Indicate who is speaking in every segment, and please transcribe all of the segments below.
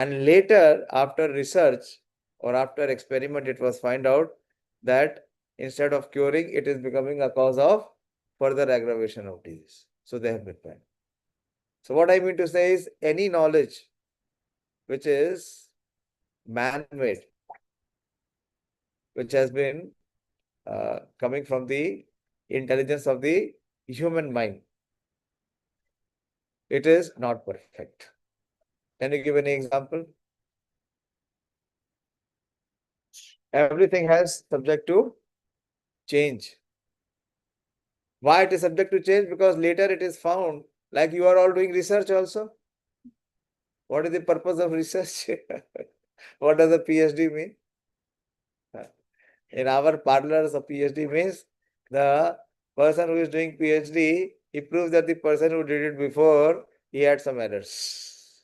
Speaker 1: And later, after research or after experiment, it was found out that instead of curing, it is becoming a cause of further aggravation of disease. So they have been banned. So what I mean to say is any knowledge which is man-made, which has been coming from the intelligence of the human mind, it is not perfect. Can you give any example? Everything has subject to change. Why it is subject to change? Because later it is found, like you are all doing research also. What is the purpose of research? What does a PhD mean? In our parlors, a PhD means the person who is doing PhD, he proves that the person who did it before, he had some errors.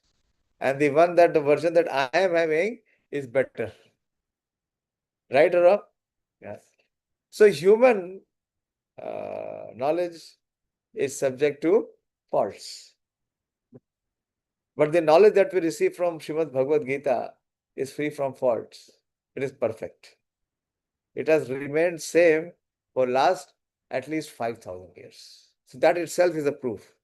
Speaker 1: And the version that I am having is better. Right or wrong? Yes. So human knowledge is subject to faults. But the knowledge that we receive from Srimad Bhagavad Gita is free from faults. It is perfect. It has remained same for last at least 5,000 years. So that itself is a proof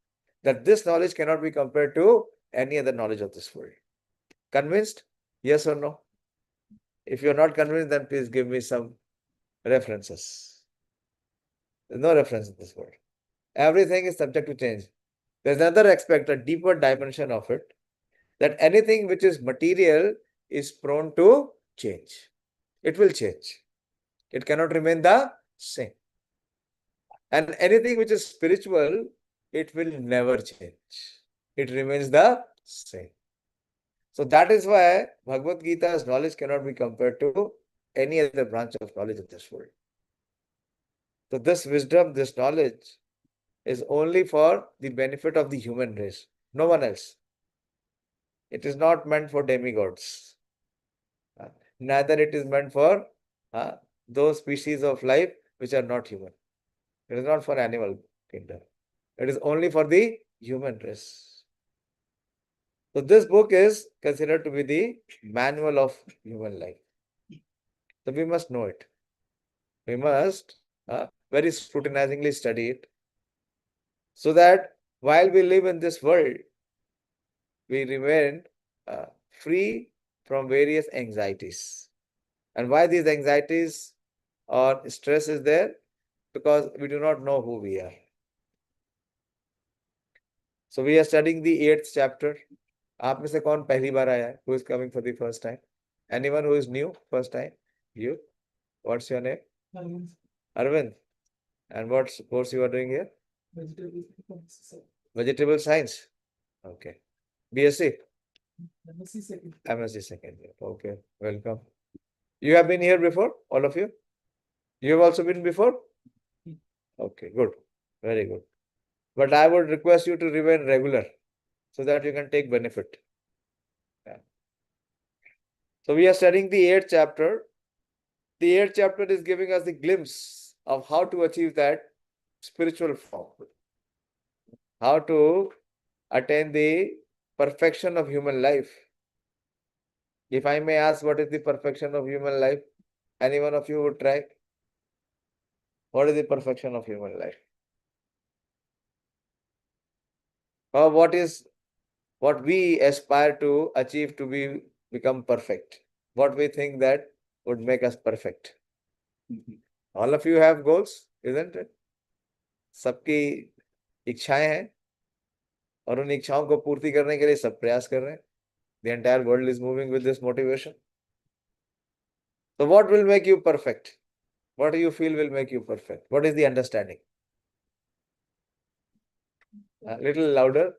Speaker 1: that this knowledge cannot be compared to any other knowledge of this world. Convinced? Yes or no? If you're not convinced, then please give me some references. There's no reference in this world. Everything is subject to change. There's another aspect, a deeper dimension of it, that anything which is material is prone to change. It will change. It cannot remain the same. And anything which is spiritual, it will never change. It remains the same. So that is why Bhagavad Gita's knowledge cannot be compared to any other branch of knowledge of this world. So this wisdom, this knowledge is only for the benefit of the human race, no one else. It is not meant for demigods. Neither it is meant for those species of life which are not human. It is not for animal kingdom. It is only for the human race. So this book is considered to be the manual of human life. So we must know it. We must very scrutinizingly study it, so that while we live in this world, we remain free from various anxieties. And why these anxieties or stress is there? Because we do not know who we are. So we are studying the 8th chapter. आप में से कौन पहली बार आया है? Who is coming for the first time? Anyone who is new, first time? You? What's your name? Arvind. And what course you are doing here? Vegetable science. Okay. BSc? MSc second. MSc second year. Okay. Welcome. You have been here before, all of you? You have also been before? Okay, good. Very good. But I would request you to remain regular so that you can take benefit. Yeah. So we are studying the 8th chapter. The 8th chapter is giving us the glimpse of how to achieve that spiritual form. How to attain the perfection of human life. If I may ask, what is the perfection of human life? Any one of you would try? What is the perfection of human life? Or what we aspire to achieve to become perfect? What we think that would make us perfect? All of you have goals, isn't it? सबकी इच्छाएं हैं और उन इच्छाओं को पूर्ति करने के लिए सब प्रयास कर रहे हैं. The entire world is moving with this motivation. So what will make you perfect? What do you feel will make you perfect? What is the understanding? A little louder.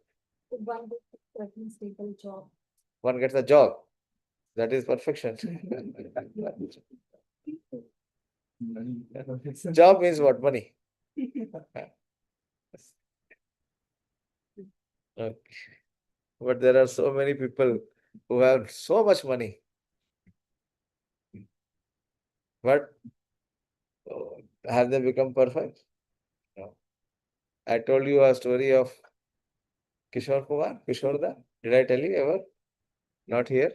Speaker 2: One gets a stable job.
Speaker 1: One gets a job. That is perfection. Job means what? Money. Okay. But there are so many people who have so much money. But have they become perfect? No. I told you a story of Kishore Kumar, Kishore Da. Did I tell you ever? Not here.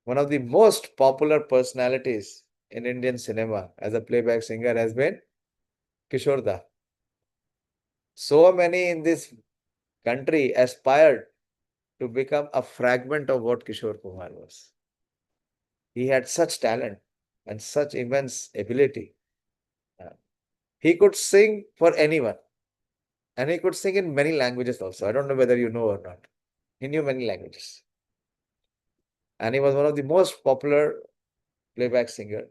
Speaker 1: One of the most popular personalities in Indian cinema as a playback singer has been Kishore Da. So many in this country aspired to become a fragment of what Kishore Kumar was. He had such talent and such immense ability. Uh, He could sing for anyone, and he could sing in many languages also. I don't know whether you know or not. He knew many languages, and he was one of the most popular playback singer.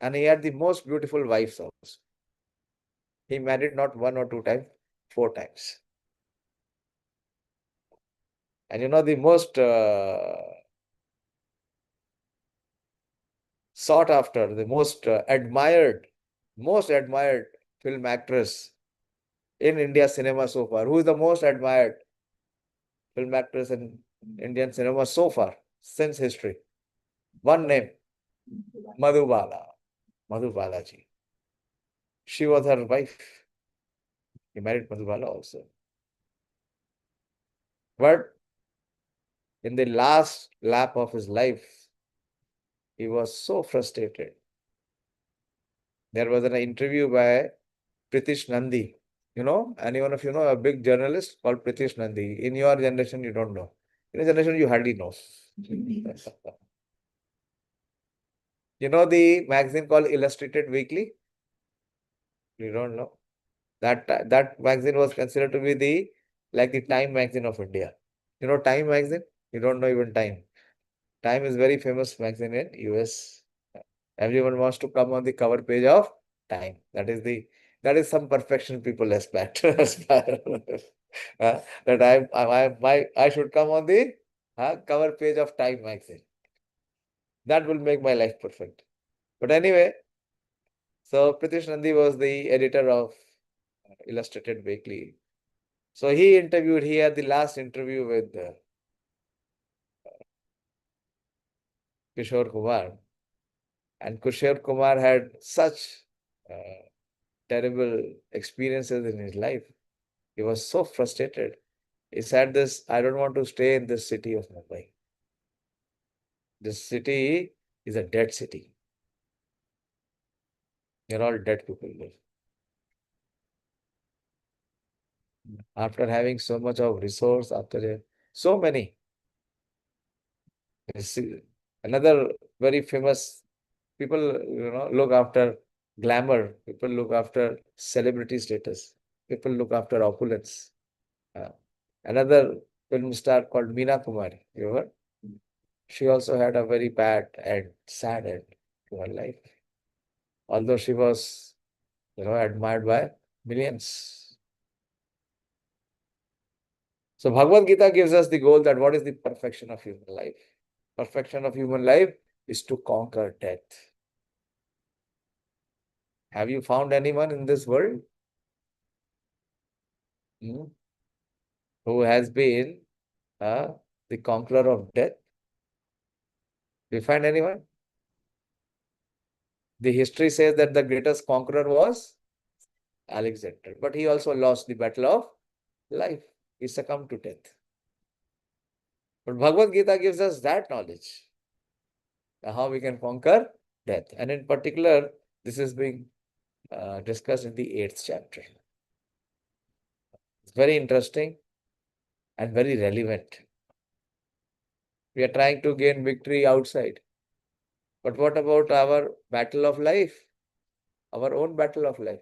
Speaker 1: And he had the most beautiful wives also. He married not one or two times, four times. And you know the most sought after, the most most admired film actress in India cinema so far. Who is the most admired film actress in Indian cinema so far since history? One name, Madhubala. Madhubala ji. She was her wife. He married Madhubala also. But in the last lap of his life, he was so frustrated. There was an interview by Pritish Nandi. You know, anyone of you know a big journalist called Pritish Nandi. In your generation, you don't know. In your generation, you hardly know. You know the magazine called Illustrated Weekly? You don't know. That magazine was considered to be the like the Time magazine of India. You know Time magazine? You don't know even Time. Time is very famous magazine in US. Everyone wants to come on the cover page of Time. That is some perfection people aspire to aspire. That I should come on the cover page of Time magazine. That will make my life perfect. But anyway, so Pritish Nandi was the editor of Illustrated Weekly. So he had the last interview with Kishore Kumar. And Kishore Kumar had such uh, terrible experiences in his life. He was so frustrated. He said this, I don't want to stay in this city of Mumbai. This city is a dead city. You're all dead people there. After having so much of resource, so many. Another very famous people, look after glamour. People look after celebrity status. People look after opulence. Uh, Another film star called Meena Kumari. You heard? She also had a very bad and sad end to her life. Although she was, admired by millions. So Bhagavad Gita gives us the goal that what is the perfection of human life? Perfection of human life is to conquer death. Have you found anyone in this world who has been the conqueror of death? Do you find anyone? The history says that the greatest conqueror was Alexander, but he also lost the battle of life. He succumbed to death. But Bhagavad Gita gives us that knowledge, how we can conquer death. And in particular, this is being discussed in the 8th chapter. It's very interesting and very relevant. We are trying to gain victory outside. But what about our battle of life? Our own battle of life?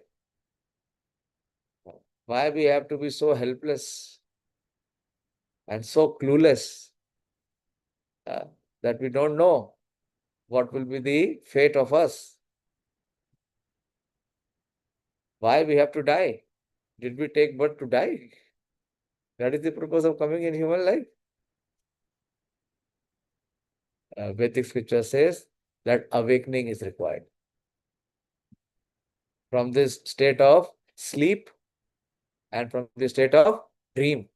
Speaker 1: Why we have to be so helpless and so clueless uh, that we don't know what will be the fate of us? Why we have to die? Did we take birth to die? That is the purpose of coming in human life. Vedic scripture says that awakening is required. From this state of sleep and from the state of dream,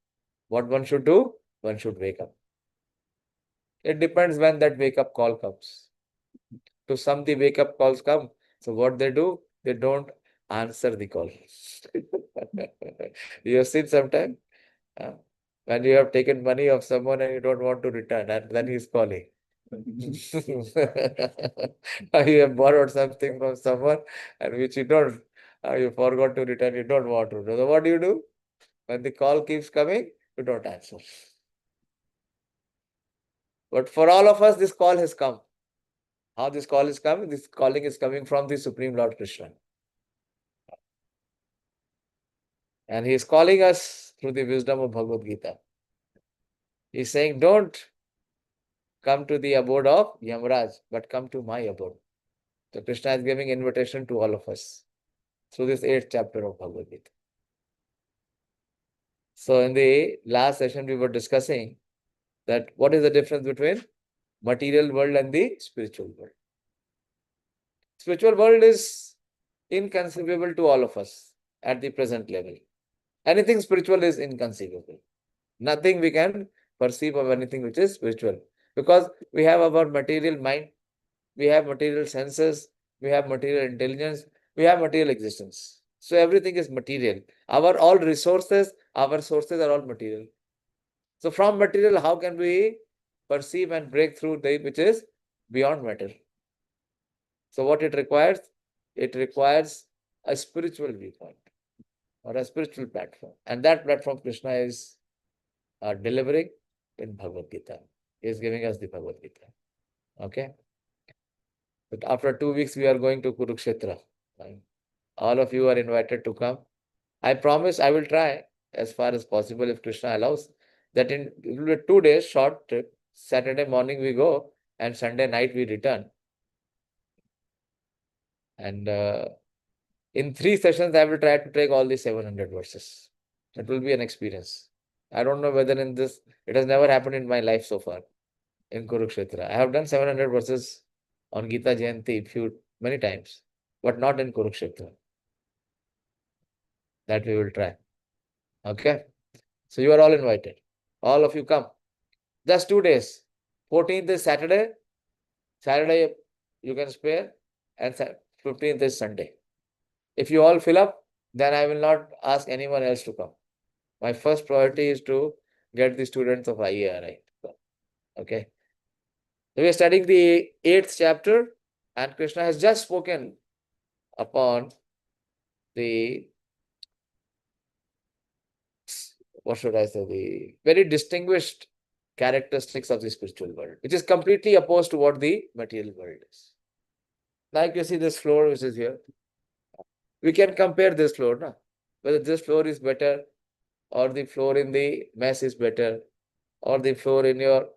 Speaker 1: what one should do? One should wake up. It depends when that wake up call comes. To some, the wake up calls come. So what they do? They don't answer the call. You have seen sometime When you have taken money of someone and you don't want to return, and then he's calling. You have borrowed something from someone and which you don't, you forgot to return, you don't want to. So what do? When the call keeps coming, you don't answer. But for all of us, this call has come. How this call is coming? This calling is coming from the Supreme Lord Krishna. And he is calling us through the wisdom of Bhagavad Gita. He is saying, don't come to the abode of Yamraj, but come to my abode. So Krishna is giving invitation to all of us through this 8th chapter of Bhagavad Gita. So in the last session, we were discussing that what is the difference between material world and the spiritual world. Spiritual world is inconceivable to all of us at the present level. Anything spiritual is inconceivable. Nothing we can perceive of anything which is spiritual. Because we have our material mind, we have material senses, we have material intelligence, we have material existence. So everything is material. Our all resources, our sources are all material. So from material, how can we perceive and break through the which is beyond matter? So what it requires? It requires a spiritual viewpoint or a spiritual platform. And that platform Krishna is delivering in Bhagavad Gita. He is giving us the Bhagavad Gita. Okay. But after 2 weeks, we are going to Kurukshetra. Right? All of you are invited to come. I promise I will try as far as possible if Krishna allows that it will be 2 days short trip. Saturday morning we go and Sunday night we return. And in 3 sessions, I will try to take all the 700 verses. It will be an experience. I don't know whether in this, it has never happened in my life so far in Kurukshetra. I have done 700 verses on Gita Jayanti many times, but not in Kurukshetra. That we will try. Okay. So you are all invited. All of you come. Just 2 days. 14th is Saturday. Saturday you can spare, and 15th is Sunday. If you all fill up, then I will not ask anyone else to come. My first priority is to get the students of IARI. Okay. So we are studying the 8th chapter, and Krishna has just spoken upon the, what should I say, the very distinguished characteristics of the spiritual world, which is completely opposed to what the material world is. Like you see this floor which is here. We can compare this floor, no? Whether this floor is better, or the floor in the mess is better, or the floor in your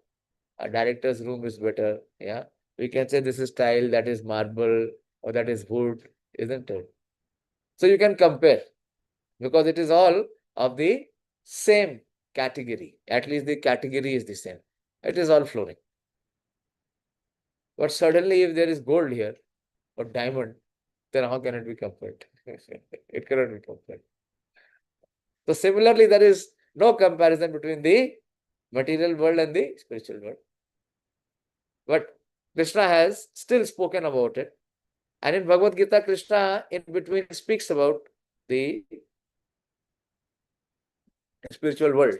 Speaker 1: director's room is better. Yeah. We can say this is tile, that is marble, or that is wood, isn't it? So you can compare because it is all of the same category. At least the category is the same. It is all flooring. But suddenly, if there is gold here or diamond, then how can it be compared? It cannot be compared. So similarly, there is no comparison between the material world and the spiritual world. But Krishna has still spoken about it. And in Bhagavad Gita, Krishna in between speaks about the spiritual world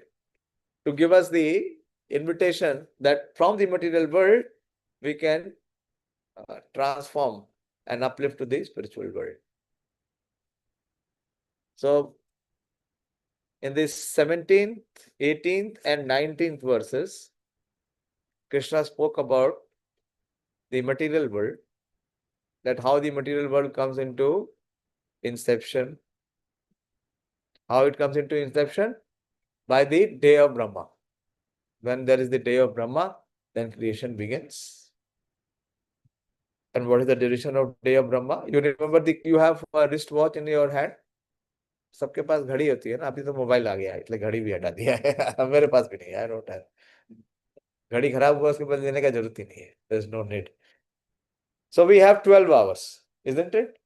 Speaker 1: to give us the invitation that from the material world, we can transform and uplift to the spiritual world. So, in this 17th, 18th, and 19th verses, Krishna spoke about the material world, that how the material world comes into inception. How it comes into inception? By the day of Brahma. When there is the day of Brahma, then creation begins. And what is the duration of day of Brahma? You remember you have a wristwatch in your hand? सबके पास घड़ी होती है ना, अभी तो mobile आ गया है इसलिए घड़ी भी हटा दिया है मेरे पास भी नहीं है, I don't have. घड़ी खराब हुआ उसके बाद लेने का जरूरत ही नहीं है. There is no need. So we have 12 hours, isn't it?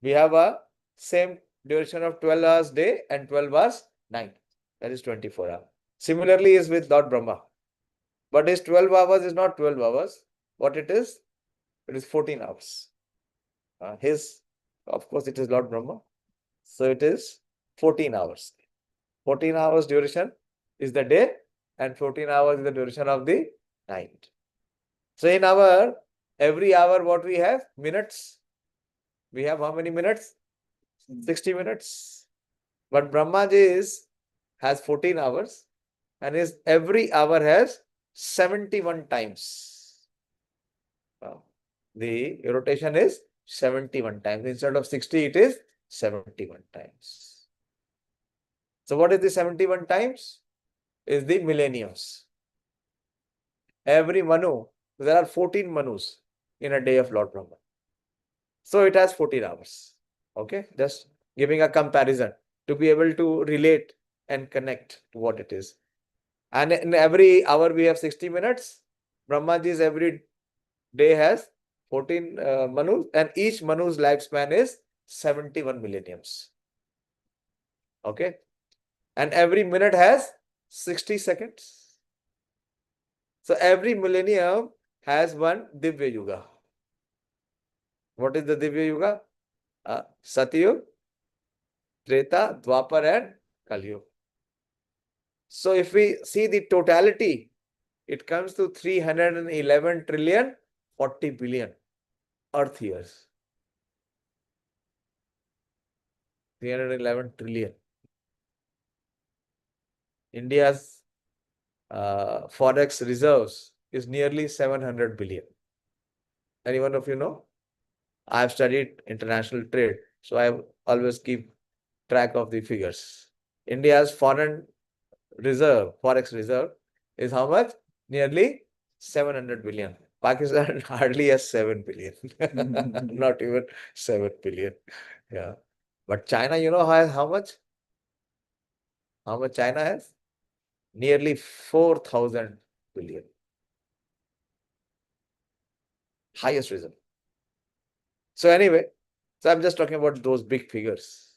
Speaker 1: We have a same duration of 12 hours day and 12 hours night. That is 24 hours. Similarly is with Lord Brahma. But his 12 hours is not 12 hours. What it is? It is 14 hours. Of course, it is Lord Brahma. So it is 14 hours. 14 hours duration is the day and 14 hours is the duration of the night. So in our every hour, what we have? Minutes. We have how many minutes? 60 minutes. But Brahmaji has 14 hours and his every hour has 71 times. Wow. The rotation is 71 times. Instead of 60, it is 71 times. So what is the 71 times? Is the millenniums. Every Manu, there are 14 Manus in a day of Lord Brahma. So it has 14 hours. Okay, just giving a comparison to be able to relate and connect to what it is. And in every hour we have 60 minutes. Brahmaji's every day has 14 Manus, and each Manu's lifespan is 71 millenniums. Okay, and every minute has 60 seconds. So every millennium has one Divya Yuga. What is the Divya Yuga? Satyug, Treta, Dwapar, and Kalyug. So if we see the totality, it comes to 311 trillion 40 billion Earth years. 311 trillion. India's forex reserves is nearly 700 billion. Anyone of you know? I have studied international trade, so I always keep track of the figures. India's foreign reserve, forex reserve, is how much? Nearly 700 billion. Pakistan hardly has 7 billion. Not even 7 billion. Yeah. But China, you know, has how much? How much China has? Nearly 4,000 billion. Highest reserve. So anyway, so I'm just talking about those big figures.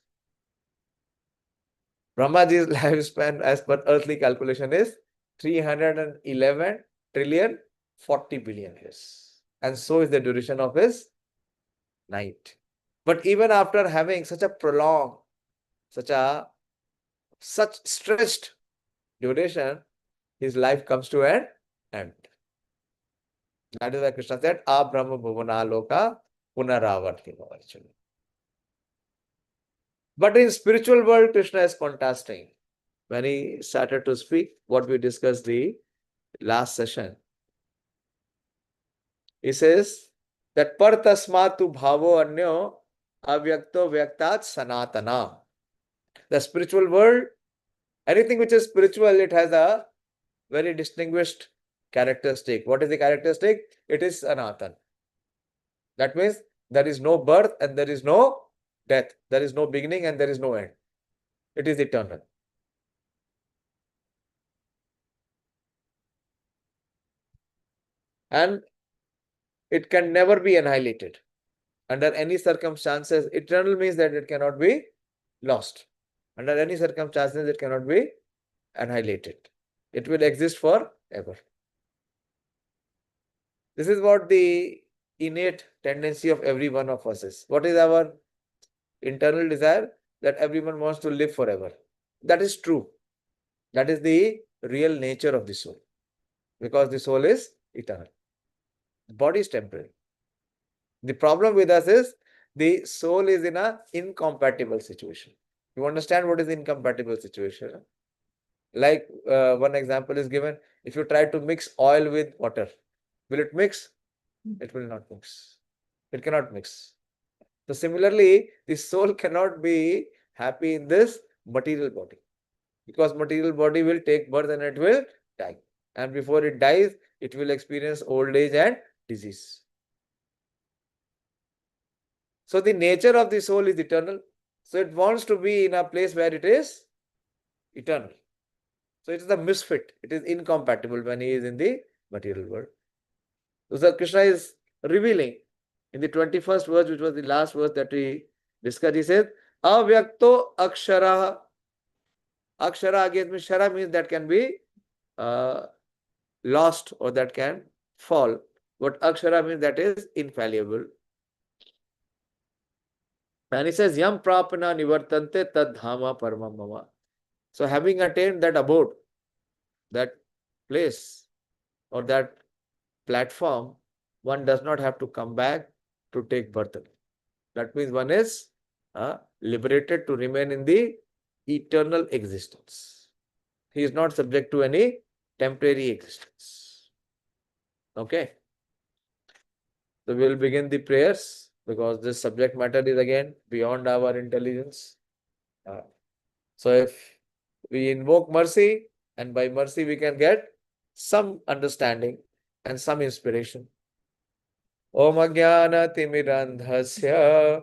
Speaker 1: Brahmaji's lifespan as per earthly calculation is 311 trillion 40 billion years. And so is the duration of his night. But even after having such a prolonged, such stretched duration, his life comes to an end. That is why Krishna said, Abrahma Bhuvana Loka Punaravarti actually. But in spiritual world, Krishna is contrasting. When he started to speak, what we discussed the last session, he says that par tasmatu bhavo anyo avyakto vyaktat sanatana. The spiritual world, anything which is spiritual, it has a very distinguished characteristic. What is the characteristic? It is sanatan. That means there is no birth and there is no death. There is no beginning and there is no end. It is eternal. And it can never be annihilated under any circumstances. Eternal means that it cannot be lost. Under any circumstances, it cannot be annihilated. It will exist forever. This is what the innate tendency of every one of us is. What is our internal desire? That everyone wants to live forever. That is true. That is the real nature of the soul. Because the soul is eternal. The body is temporary. The problem with us is the soul is in an incompatible situation. You understand what is incompatible situation? Like one example is given. If you try to mix oil with water, will it mix? It will not mix. It cannot mix. So similarly, the soul cannot be happy in this material body. Because material body will take birth and it will die. And before it dies, it will experience old age and disease. So the nature of the soul is eternal. So it wants to be in a place where it is eternal. So it is a misfit. It is incompatible when he is in the material world. So Krishna is revealing in the 21st verse, which was the last verse that we discussed. He says, Avyakto Akshara. Akshara again means Shara means that can be lost or that can fall. But Akshara means that is infallible. And he says, Yam prapana nivartante tad dhama paramam mama. So having attained that abode, that place or that platform, one does not have to come back to take birth again. That means one is liberated to remain in the eternal existence. He is not subject to any temporary existence. Okay. So we will begin the prayers because this subject matter is again beyond our intelligence. So if we invoke mercy, and by mercy we can get some understanding and some inspiration. Om Ajnana Timirandhasya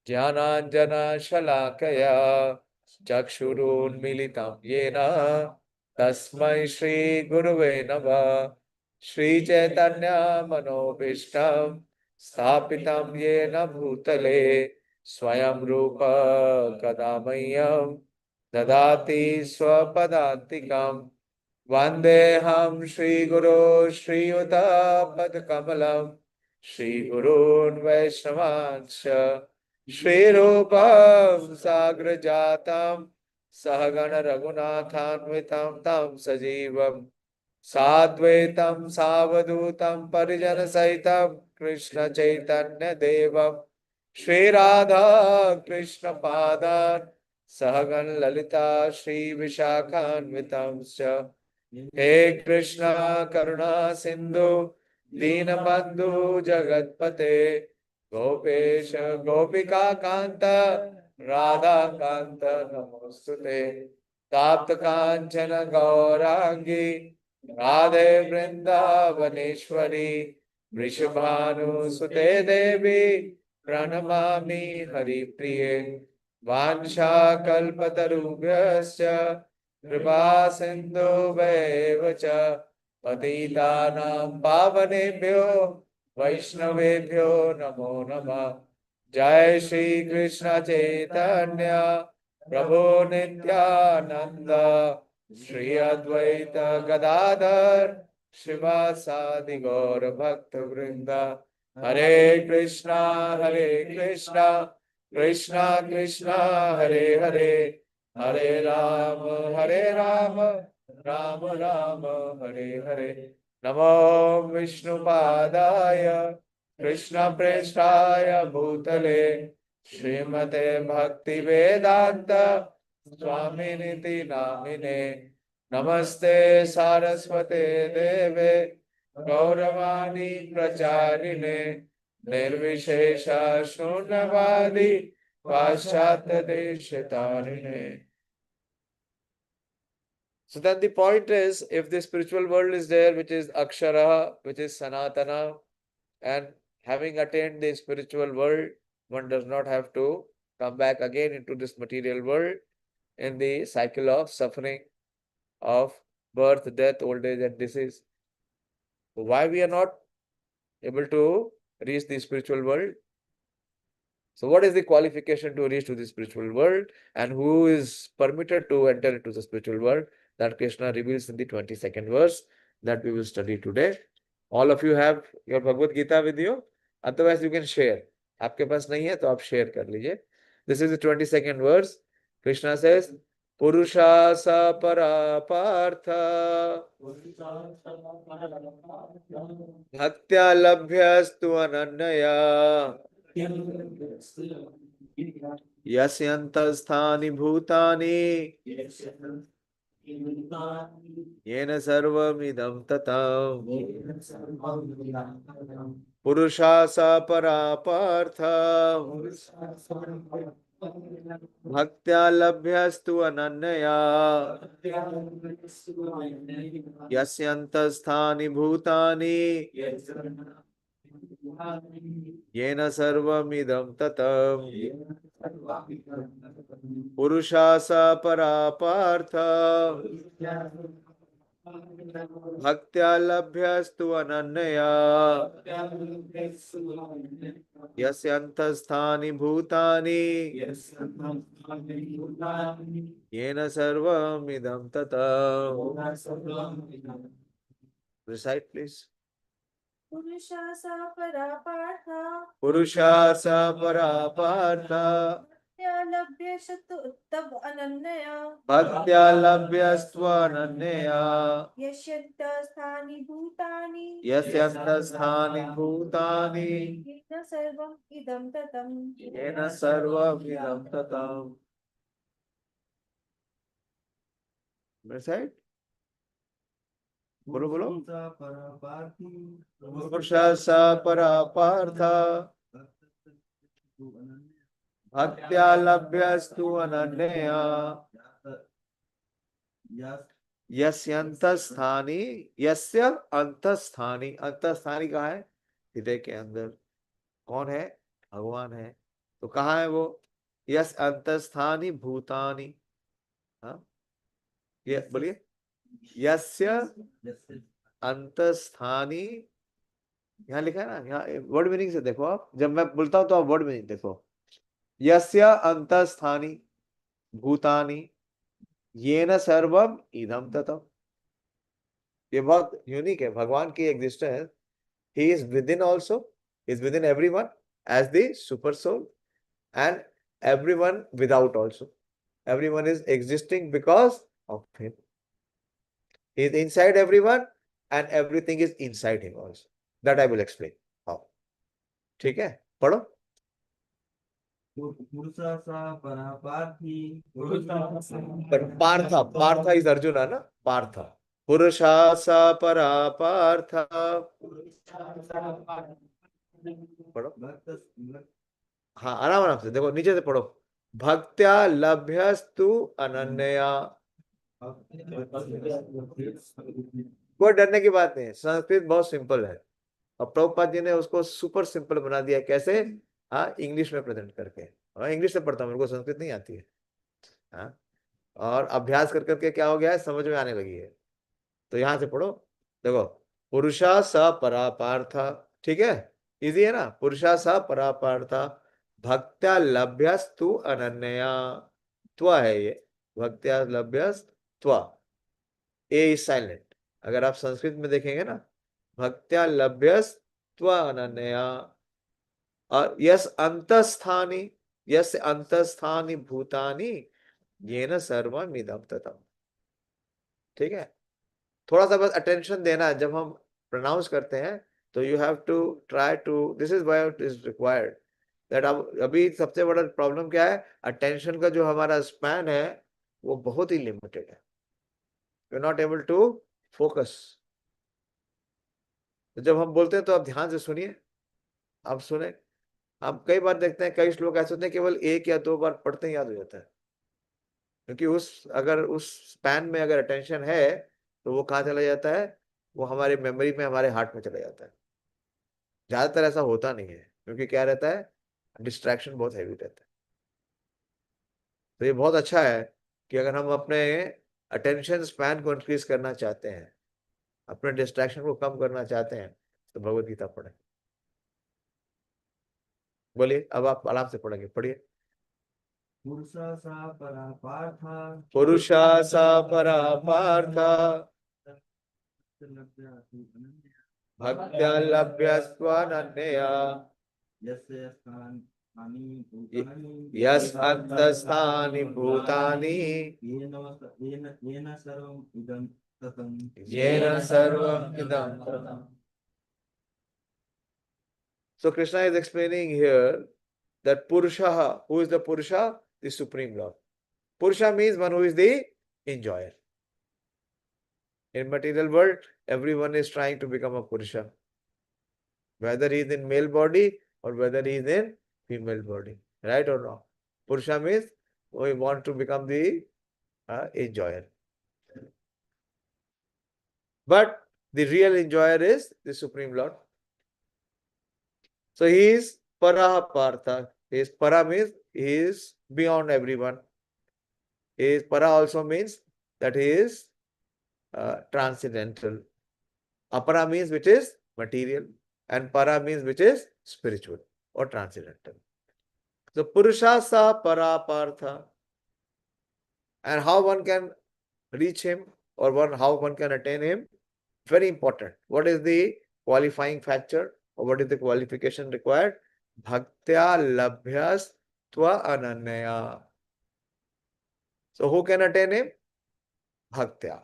Speaker 1: Jnananjana Shalakaya Chakshurunmilitam Yena Tasmai Shri Guruve Namah Shri Chaitanya Manobishtam Sthapitam Yena Bhutale Swayam Rupa Kadamayam Dadati Swapadantikam Vandeham Shri Guru Shri Yuta Padkamalam Shri Gurun Vaishnavancha Shri Rupam Sagrajatam Sahagana Raghunathanvitam Tam Sajivam Sadvaitam Savadutam Parijana Saitam Krishna Chaitanya Devam Shri Radha Krishna Padan Sahagan Lalita Shri Vishakhanvitam He Krishna Karuna Sindhu Deenabandhu Jagatpate Gopesha Gopika Kanta Radha Kanta Namostute Tapta Kanchana Gaurangi Radhe Vrindavaneshwari Vrishabhanu Sute Devi Pranamami Hari Priye Vansha Kalpatarubhyascha Kripa Sindhu Vacha Patitanam Pavanebhyo Vaishnavebhyo Namo Namah Jai Shri Krishna Chaitanya Prabhu Nityananda Shri Advaita Gadadhar Srivasadi Gaur Bhakta Vrinda Hare Krishna Krishna Krishna Hare Hare Hare Rama Rama Rama Hare Hare Namo Vishnu Padaya Krishna Prestaya Bhutale Srimate Bhakti Vedanta Swaminiti Namine Namaste Saraswate Deve Gauravani Pracharine Nirvishesha Shunyavadi Paschatya Deshitarine. So then the point is, if the spiritual world is there, which is Akshara, which is Sanatana, and having attained the spiritual world, one does not have to come back again into this material world in the cycle of suffering of birth, death, old age, and disease. So why we are not able to reach the spiritual world? So what is the qualification to reach to the spiritual world, and who is permitted to enter into the spiritual world? That Krishna reveals in the 22nd verse that we will study today. All of you have your Bhagavad Gita with you. Otherwise you can share. आपके पास नहीं है तो आप share कर लीजिए. This is the 22nd verse. Krishna says, Purusha sa parapartha bhaktya labhyastu ananyaya yasyantastani bhutani yena sarvamidam tatam Purusha sa parapartha bhaktya labhyastu ananyaya yasyantastani bhutani yena sarvamidam tatam Purusha sa parapartha bhaktya labhyastu ananyaya yasyantastani bhutani yena sarvamidam tatam. Recite, please.
Speaker 2: Purusha sa parapartha
Speaker 1: Purusha sa parapartha
Speaker 3: भक्त्या लभ्यस्तु तब अनन्या
Speaker 1: भक्त्या लभ्यस्त्वनन्यया
Speaker 3: यस्यन्तस्थानि भूतानि
Speaker 1: यस्यन्तस्थानि भूतानि
Speaker 3: येन सर्वम् इदं ततम्
Speaker 1: येन सर्वमिदं ततम्। Right? बोलो बोलो। पुरुषा सा परा पार्थ भक्त्या लभ्यस्तु अनन्यया यस्यन्तस्थानि यस्य अंतस्थानी। अंतस्थानी कहाँ है? हृदय के अंदर। कौन है? भगवान है। तो कहाँ है वो? यस अंतस्थानी भूतानि। हाँ, ये बोलिए। यस्य अंतस्थानी, यहाँ लिखा है ना, यहाँ वर्ड मीनिंग से देखो आप। जब मैं बोलता हूं तो आप वर्ड मीनिंग देखो। यस्य अंतस्थानी भूतानि येन सर्वम इदम ततम। ये बहुत यूनिक है भगवान की existence. He is within also, is within everyone as the super soul, and everyone without also. Everyone is existing because of him. He is inside everyone and everything is inside him also. That I will explain how. ठीक है, पढ़ो। पर Partha, Partha is Arjun है ना, पार्था। पुरुषा सा परा पार्थ। पढ़ो। हाँ, आराम आराम से देखो, नीचे से पढ़ो। भक्त्या लभ्यस्तु अनन्यया। कोई डरने की बात नहीं है, संस्कृत बहुत सिंपल है और प्रभुपाद जी ने उसको सुपर सिंपल बना दिया। कैसे? हाँ, इंग्लिश में प्रेजेंट करके। हाँ, इंग्लिश से पढ़ता हूँ, मेरे को संस्कृत नहीं आती है। हाँ, और अभ्यास कर करके क्या हो गया है, समझ में आने लगी है। तो यहां से पढ़ो, देखो। पुरुषा स परा पार्थ, ठीक है, इजी है ना। पुरुषा स परा पार्थ भक्त्या लभ्यस्तु अनन्यया। त्वा है ये, भक्त्या लभ्यस्त्वा। ए इज साइलेंट। अगर आप संस्कृत में देखेंगे ना, भक्त्या लभ्यस्त्व अनन्यया। और यस अंतस्थानी, यस अंतस्थानी भूतानि येन सर्वम इदं ततम्। ठीक है, थोड़ा सा बस अटेंशन देना है जब हम प्रोनाउंस करते हैं। तो you have to try to, this is why it is required that. अब अभी सबसे बड़ा प्रॉब्लम क्या है? अटेंशन का जो हमारा स्पैन है वो बहुत ही लिमिटेड है। You are not able to focus. तो जब हम बोलते हैं तो आप ध्यान से सुनिए। आप सुने, आप कई बार देखते हैं कई श्लोक ऐसे होते हैं केवल एक या दो बार पढ़ते ही याद हो जाता है। क्योंकि अगर उस स्पैन में अगर अटेंशन है तो वो कहाँ चला जाता है? वो हमारे मेमोरी में, हमारे हार्ट में चला जाता है। ज्यादातर ऐसा होता नहीं है क्योंकि क्या रहता है? डिस्ट्रैक्शन बहुत हैवी रहता है। तो ये बहुत अच्छा है कि अगर हम अपने अटेंशन स्पैन को इंक्रीज करना चाहते हैं, अपने डिस्ट्रैक्शन को कम करना चाहते हैं, तो भगवत गीता पढ़ें। बोलिए, अब आप आराम से पढ़ेंगे, पढ़िए।
Speaker 4: पुरुषा सा परा पार्थ
Speaker 1: पुरुषा सा परा पार्थ भक्त्या लभ्यस्त्वनन्यया
Speaker 4: यस्य स्थानि भूतानि
Speaker 1: यस् अंतस्थानि भूतानि
Speaker 4: येन सर्वम् इदं ततम्
Speaker 1: येन सर्वम् इदं ततम्। So Krishna is explaining here that Purusha, who is the Purusha? The Supreme Lord. Purusha means one who is the enjoyer. In material world, everyone is trying to become a Purusha, whether he is in male body or whether he is in female body, right or wrong. Purusha means we want to become the enjoyer. But the real enjoyer is the Supreme Lord. So he is Para Partha. His Para means he is beyond everyone. His Para also means that he is transcendental. Apara means which is material, and Para means which is spiritual or transcendental. So Purusha sa Para Partha. And how one can reach him or how one can attain him? Very important. What is the qualifying factor or what is the qualification required? Bhaktya labhyas Tva Ananyaya. So who can attain him? Bhaktya.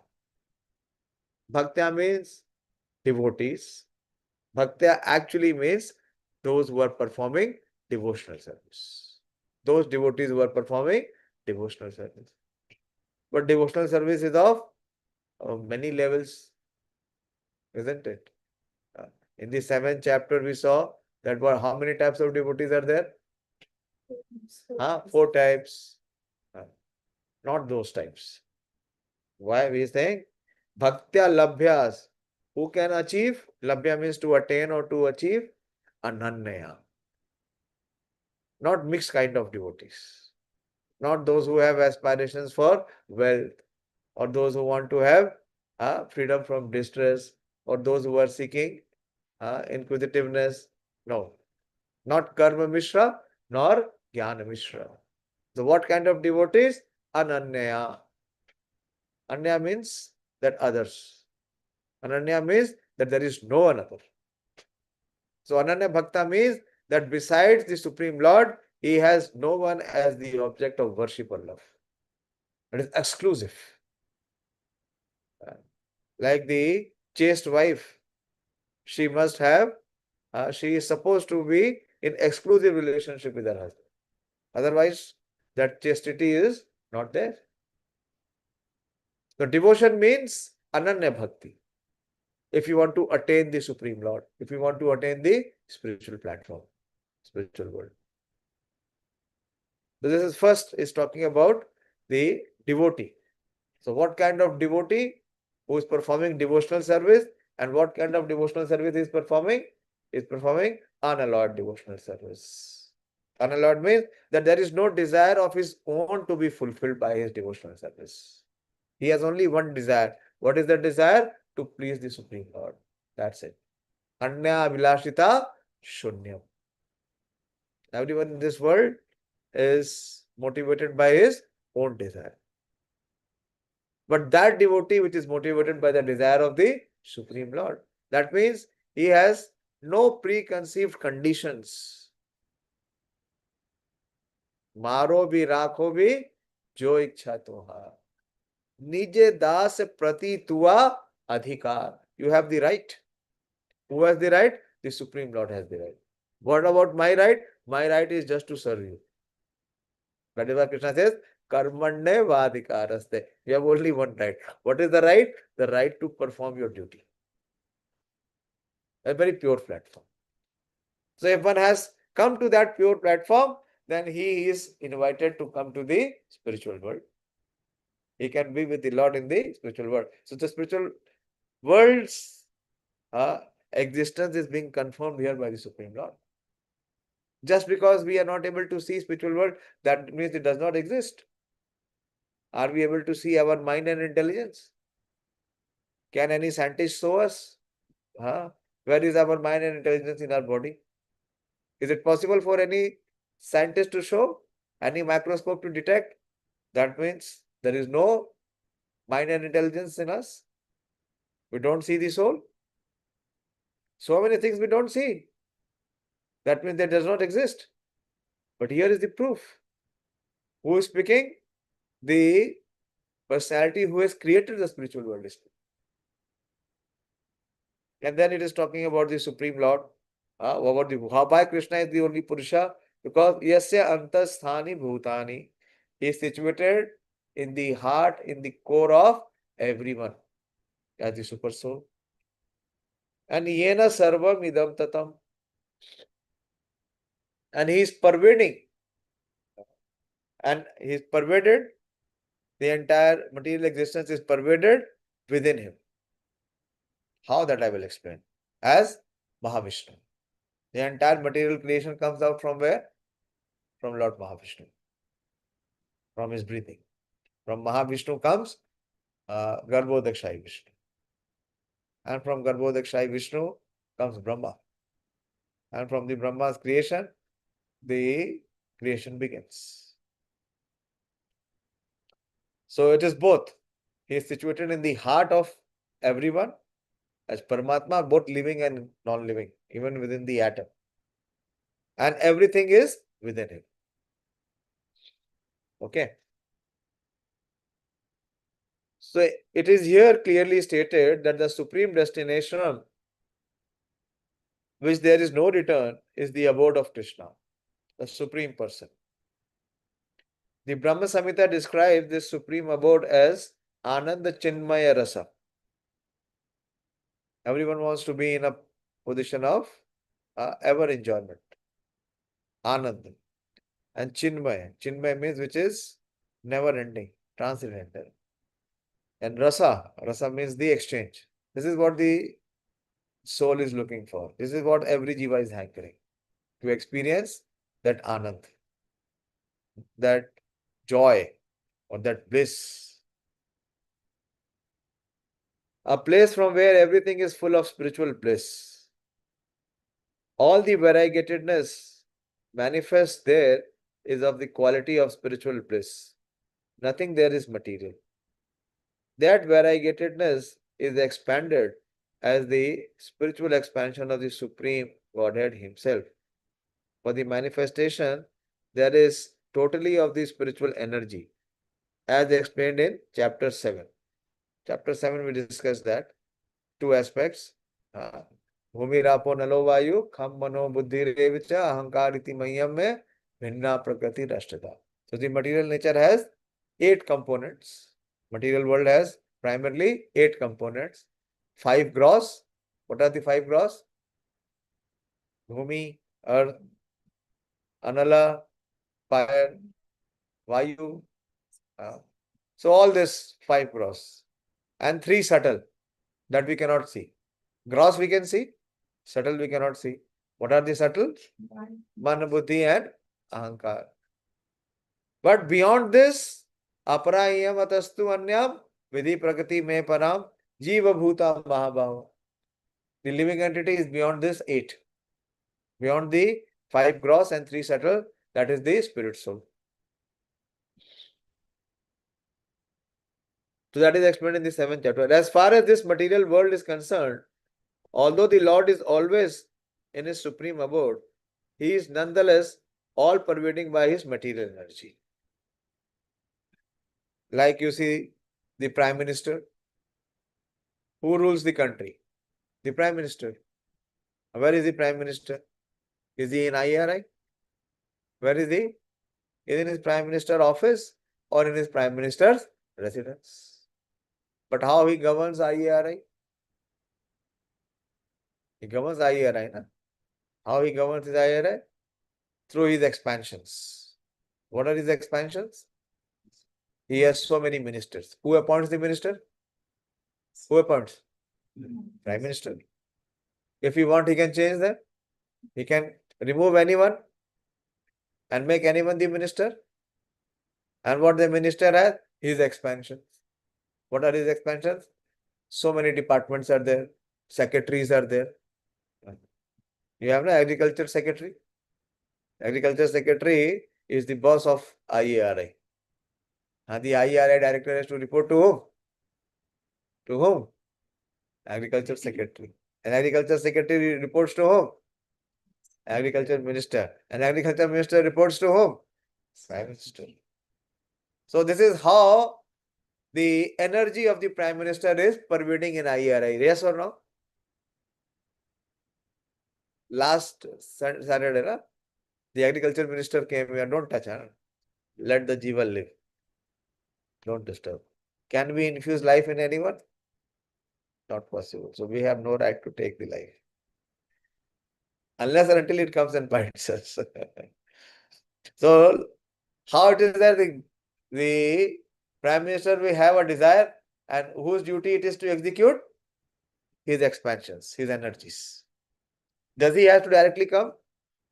Speaker 1: Bhaktya means devotees. Bhaktya actually means those who are performing devotional service. Those devotees who are performing devotional service. But devotional service is of many levels, isn't it? In the 7th chapter, we saw that how many types of devotees are there? 4 types. Not those types. Why we saying bhaktya labhyas? Who can achieve? Labhya means to attain or to achieve. Ananyaya. Not mixed kind of devotees. Not those who have aspirations for wealth, or those who want to have freedom from distress, or those who are seeking inquisitiveness. No. Not karma mishra, nor jnana mishra. So what kind of devotees? Ananyaya. Anya means that others. Ananya means that there is no another. So Ananya Bhakta means that besides the Supreme Lord, he has no one as the object of worship or love. It is exclusive. Like the chaste wife, she must have, she is supposed to be in exclusive relationship with her husband. Otherwise, that chastity is not there. So devotion means Ananya Bhakti. If you want to attain the Supreme Lord, if you want to attain the spiritual platform, spiritual world. So this is first is talking about the devotee. So what kind of devotee who is performing devotional service, and what kind of devotional service is performing? Is performing unalloyed devotional service. Unalloyed means that there is no desire of his own to be fulfilled by his devotional service. He has only one desire. What is the desire? To please the Supreme Lord. That's it. Anya Vilashita Shunyam. Everyone in this world is motivated by his own desire. But that devotee which is motivated by the desire of the Supreme Lord, that means he has no preconceived conditions. Maro bhi rakho bhi jo ichha toha. Nije das prati tua adhikar. You have the right. Who has the right? The Supreme Lord has the right. What about my right? My right is just to serve you. That is why Krishna says, Karmanye vadikaraste. You have only one right. What is the right? The right to perform your duty. A very pure platform. So if one has come to that pure platform, then he is invited to come to the spiritual world. He can be with the Lord in the spiritual world. So the spiritual world's existence is being confirmed here by the Supreme Lord. Just because we are not able to see spiritual world, that means it does not exist. Are we able to see our mind and intelligence? Can any scientist show us? Where is our mind and intelligence in our body? Is it possible for any scientist to show? Any microscope to detect? That means there is no mind and intelligence in us. We don't see the soul. So many things we don't see. That means that does not exist. But here is the proof. Who is speaking? The personality who has created the spiritual world is speaking. And then it is talking about the Supreme Lord. Why Krishna is the only Purusha? Because yasya antasthani bhutani. He is situated in the heart, in the core of everyone as the super soul. And yena sarvam idam tatam. And he is pervading. And he is pervaded. The entire material existence is pervaded within him. How that I will explain. As Mahavishnu. The entire material creation comes out from where? From Lord Mahavishnu. From his breathing. From Mahavishnu comes Garbhodakshai Vishnu. And from Garbhodakshai Vishnu comes Brahma. And from the Brahma's creation, the creation begins. So it is both. He is situated in the heart of everyone as Paramatma, both living and non-living, even within the atom. And everything is within him. Okay. So it is here clearly stated that the supreme destination, which there is no return, is the abode of Krishna, the supreme person. The Brahma Samhita describes this supreme abode as Ananda Chinmaya Rasa. Everyone wants to be in a position of ever enjoyment. Ananda. And Chinmaya. Chinmaya means which is never ending, transcendental. And Rasa. Rasa means the exchange. This is what the soul is looking for. This is what every jiva is hankering. To experience that Anand, that joy, or that bliss. A place from where everything is full of spiritual bliss. All the variegatedness manifest there is of the quality of spiritual bliss. Nothing there is material. That variegatedness is expanded as the spiritual expansion of the Supreme Godhead Himself. For the manifestation, there is totally of the spiritual energy, as explained in chapter 7. Chapter 7, we discussed that. Two aspects. Bhumi rapo nalo vayu, kham mano buddhi revicha, ahankar iti mayam me, bhinna prakriti rashtata. So the material nature has 8 components. Material world has primarily 8 components. 5 gross. What are the 5 gross? Bhumi, earth, anala, fire, vayu. So all this 5 gross. And 3 subtle that we cannot see. Gross we can see, subtle we cannot see. What are the subtle? Man, buddhi and ahankar. But beyond this, aparayam atastu anyam vidhi prakriti me param jiva bhuta mahabhava. The living entity is beyond this 8. Beyond the 5 gross and 3 subtle, that is the spirit soul. So that is explained in the 7th chapter. As far as this material world is concerned, although the Lord is always in His supreme abode, He is nonetheless all pervading by His material energy. Like you see the Prime Minister. Who rules the country? The Prime Minister. Where is the Prime Minister? Is he in IRI? Where is he? Is he in his Prime Minister office or in his Prime Minister's residence? But how he governs IRI? He governs IRI, na? How he governs his IRI? Through his expansions. What are his expansions? He has so many ministers. Who appoints the minister? Who appoints? Prime Minister. If he want, he can change them. He can remove anyone and make anyone the minister. And what the minister has? His expansions. What are his expansions? So many departments are there. Secretaries are there. You have an agriculture secretary. Agriculture secretary is the boss of IARI. And the IARI director has to report to whom? To whom? Agriculture secretary. And agriculture secretary reports to whom? Agriculture minister. And agriculture minister reports to whom? Prime Minister. So this is how the energy of the Prime Minister is pervading in IARI. Yes or no? Last Saturday, na, the agriculture minister came here. Don't touch her. Let the jiva live. Don't disturb. Can we infuse life in anyone? Not possible. So we have no right to take the life. Unless and until it comes and bites us. So how it is that the Prime Minister will have a desire and whose duty it is to execute? His expansions, his energies. Does he have to directly come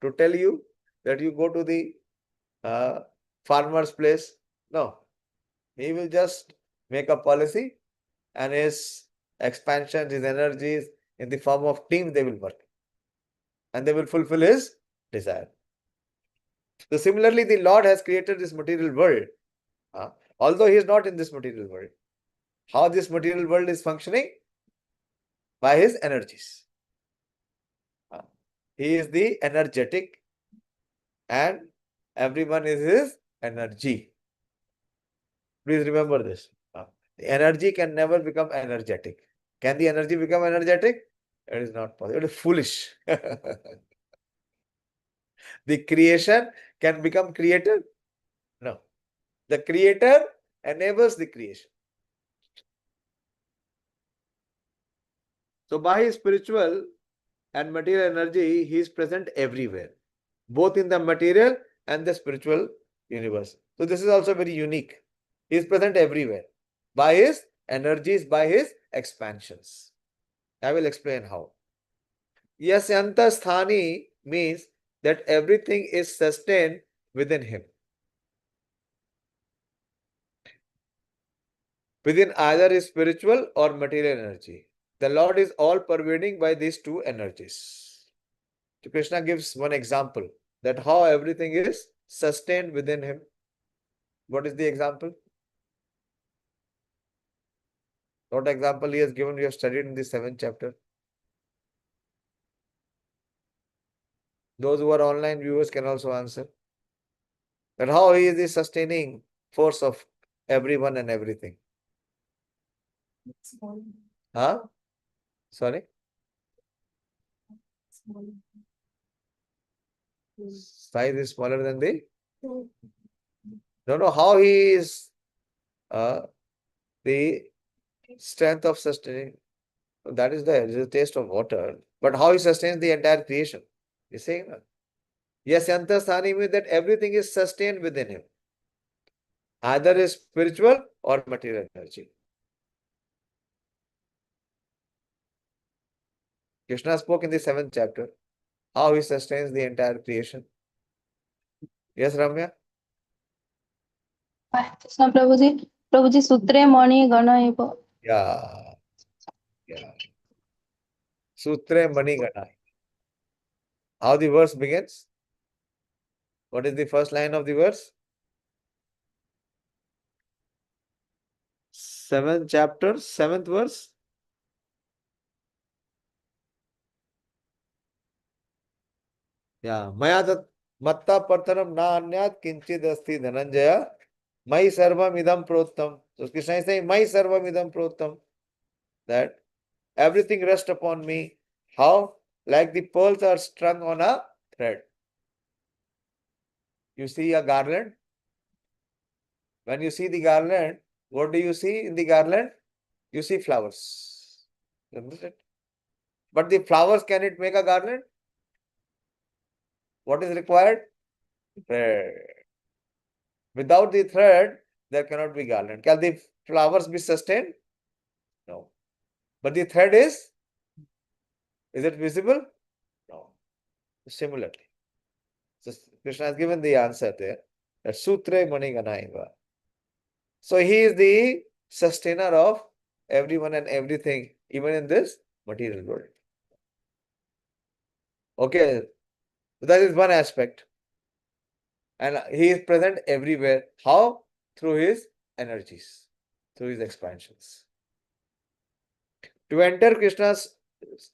Speaker 1: to tell you that you go to the farmer's place? No. He will just make a policy and his expansions, his energies in the form of team, they will work. And they will fulfill his desire. So similarly, the Lord has created this material world. Although he is not in this material world. How this material world is functioning? By his energies. He is the energetic and everyone is his energy. Please remember this. The energy can never become energetic. Can the energy become energetic? It is not possible. It is foolish. The creation can become creator? No. The creator enables the creation. So by his spiritual and material energy, he is present everywhere, both in the material and the spiritual universe. So this is also very unique. He is present everywhere by his energies, by his expansions. I will explain how. Yasyanta sthani means that everything is sustained within him, within either his spiritual or material energy. The Lord is all pervading by these two energies. So Krishna gives one example that how everything is sustained within him. What is the example? What example he has given? We have studied in the 7th chapter. Those who are online viewers can also answer. That how he is the sustaining force of everyone and everything.
Speaker 2: Small,
Speaker 1: Huh? Sorry?
Speaker 2: small.
Speaker 1: Size is smaller than the...
Speaker 2: So,
Speaker 1: Don't know how he is the strength of sustaining. That is there. It is a taste of water. But how he sustains the entire creation. You see? Yes, Yantasthani means that everything is sustained within him. Either is spiritual or material energy. Krishna spoke in the 7th chapter how he sustains the entire creation. Yes, Ramya?
Speaker 5: Krishna प्रभुजी सूत्रे मणि गण एव
Speaker 1: Yeah. Sutre Mani Ganai. How the verse begins? What is the first line of the verse? 7th chapter, 7th verse. Yeah. Maya matta partaram na anyat kinchid asti dhananjaya. Mai sarvam idam prottam. So Krishna is saying, Mai sarvam idam prottam. That everything rests upon me. How? Like the pearls are strung on a thread. You see a garland. When you see the garland, what do you see in the garland? You see flowers. Isn't it? But the flowers, can it make a garland? What is required? Thread. Without the thread, there cannot be garland. Can the flowers be sustained? No. But the thread is it visible? No. Similarly. So Krishna has given the answer there. That Sutre Mani Ganaiva. So he is the sustainer of everyone and everything, even in this material world. Okay. That is one aspect. And he is present everywhere. How? Through his energies, through his expansions. To enter Krishna's,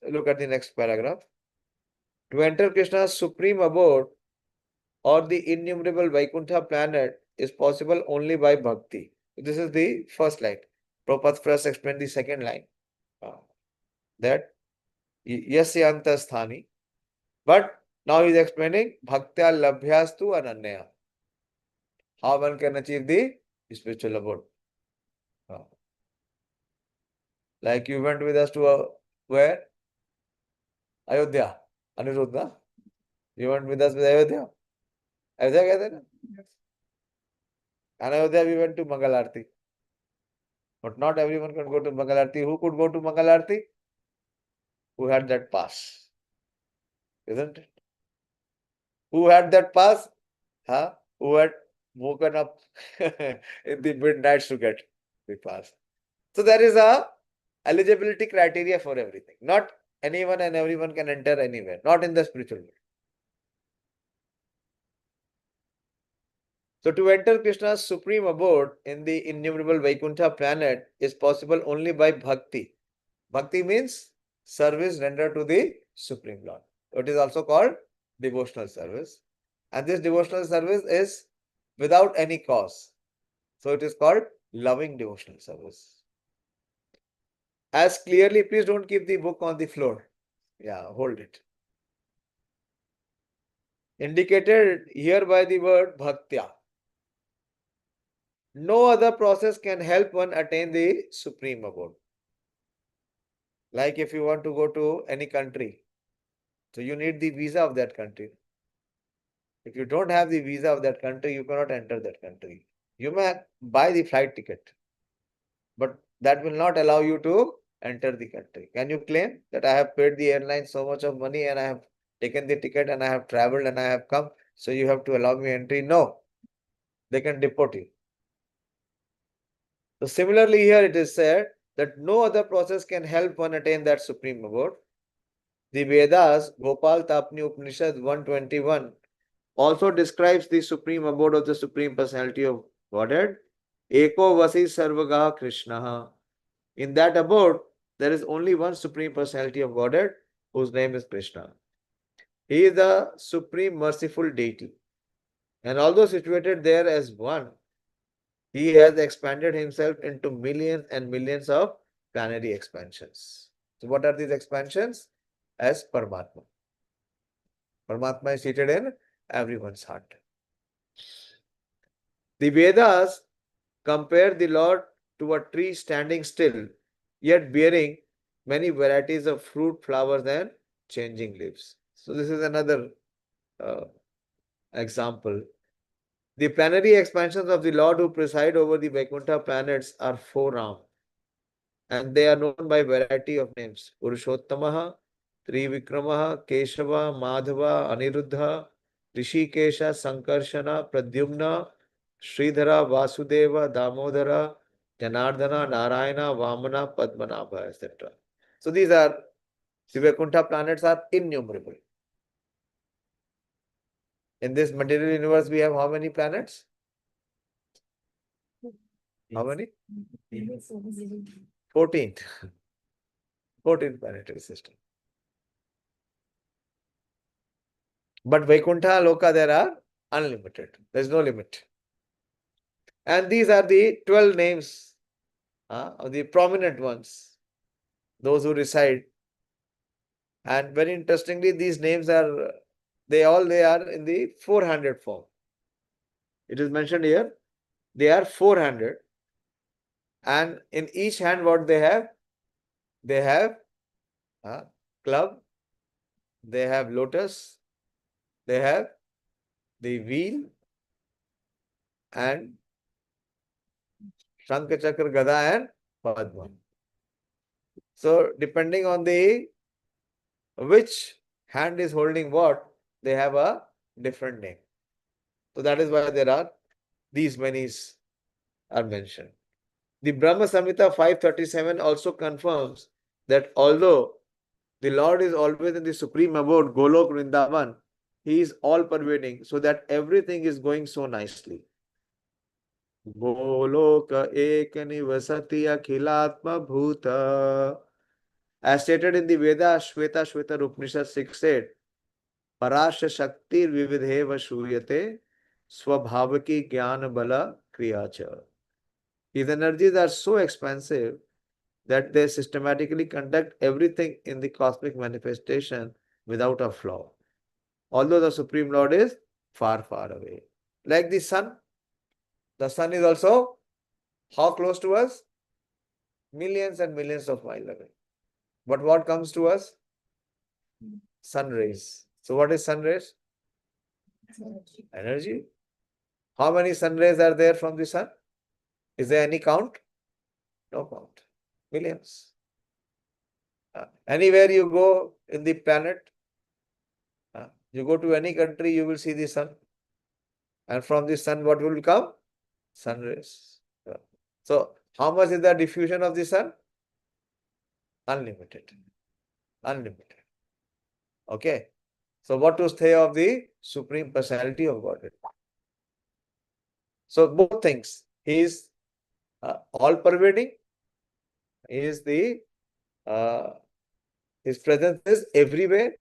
Speaker 1: look at the next paragraph. To enter Krishna's supreme abode or the innumerable Vaikuntha planet is possible only by bhakti. This is the first line. Prabhupada first explained the second line. That yasyanta sthani. But now he is explaining bhaktya labhyastu ananya. How one can achieve the spiritual abode. Like you went with us to where? Ayodhya. Aniruddha. You went with us with Ayodhya. Ayodhya gaya the na? And Ayodhya we went to Mangal Aarti. But not everyone can go to Mangal Aarti. Who could go to Mangal Aarti? Who had that pass. Isn't it? Who had that pass? Huh? Who had woken up in the midnights to get the pass. So there is a eligibility criteria for everything. Not anyone and everyone can enter anywhere. Not in the spiritual world. So to enter Krishna's supreme abode in the innumerable Vaikuntha planet is possible only by bhakti. Bhakti means service rendered to the Supreme Lord. It is also called devotional service. And this devotional service is without any cause. So it is called loving devotional service. As clearly, please don't keep the book on the floor. Yeah, hold it. Indicated here by the word bhaktya. No other process can help one attain the supreme abode. Like if you want to go to any country, so you need the visa of that country. If you don't have the visa of that country, you cannot enter that country. You may buy the flight ticket, but that will not allow you to enter the country. Can you claim that I have paid the airline so much of money and I have taken the ticket and I have traveled and I have come, so you have to allow me entry? No, they can deport you. So similarly here it is said that no other process can help one attain that supreme abode. The Vedas, Gopal Tapni Upanishad 121, also describes the supreme abode of the Supreme Personality of Godhead. Eko Vasi Sarvagaha Krishna. In that abode, there is only one Supreme Personality of Godhead, whose name is Krishna. He is the Supreme Merciful Deity. And although situated there as one, he has expanded himself into millions and millions of planetary expansions. So what are these expansions? As Paramatma. Paramatma is seated in everyone's heart. The Vedas compare the Lord to a tree standing still, yet bearing many varieties of fruit, flowers, and changing leaves. So this is another example. The planetary expansions of the Lord who preside over the Vaikuntha planets are four round, and they are known by variety of names: Purushottamaha, Trivikramaha, Keshava, Madhava, Aniruddha, Rishikesha, Sankarshana, Pradyumna, Sridhara, Vasudeva, Damodara, Janardana, Narayana, Vamana, Padmanabha, etc. So these are the Vaikuntha planets are innumerable. In this material universe, we have how many planets? How many? 14. 14 planetary system. But Vaikuntha Loka, there are unlimited. There is no limit. And these are the 12 names of the prominent ones, those who reside. And very interestingly, these names are, they are in the 400 form. It is mentioned here, they are 400. And in each hand, what they have? They have club, they have lotus, they have the wheel, and Shankha, Chakra, Gada, and Padma. So depending on the which hand is holding what, they have a different name. So that is why there are these many are mentioned. The Brahma Samhita 537 also confirms that although the Lord is always in the supreme abode, Golok Vrindavan, he is all pervading, so that everything is going so nicely. Goloka ekani vasati akhilatma bhuta. As stated in the Veda, Shveta Upanishad 6:8, Parasha Shakti Vividheva Shuyate Swabhavaki Jnana Bala Kriyacha. His energies are so expansive that they systematically conduct everything in the cosmic manifestation without a flaw. Although the Supreme Lord is far, far away. Like the sun is also how close to us? Millions and millions of miles away. But what comes to us? Sun rays. So what is sun rays? Energy. How many sun rays are there from the sun? Is there any count? No count. Millions. Anywhere you go in the planet, you go to any country, you will see the sun. And from the sun, what will come? Sun rays. So, how much is the diffusion of the sun? Unlimited. Unlimited. Okay. So, what to say of the Supreme Personality of Godhead? So, both things. He is all-pervading. He is the his presence is everywhere,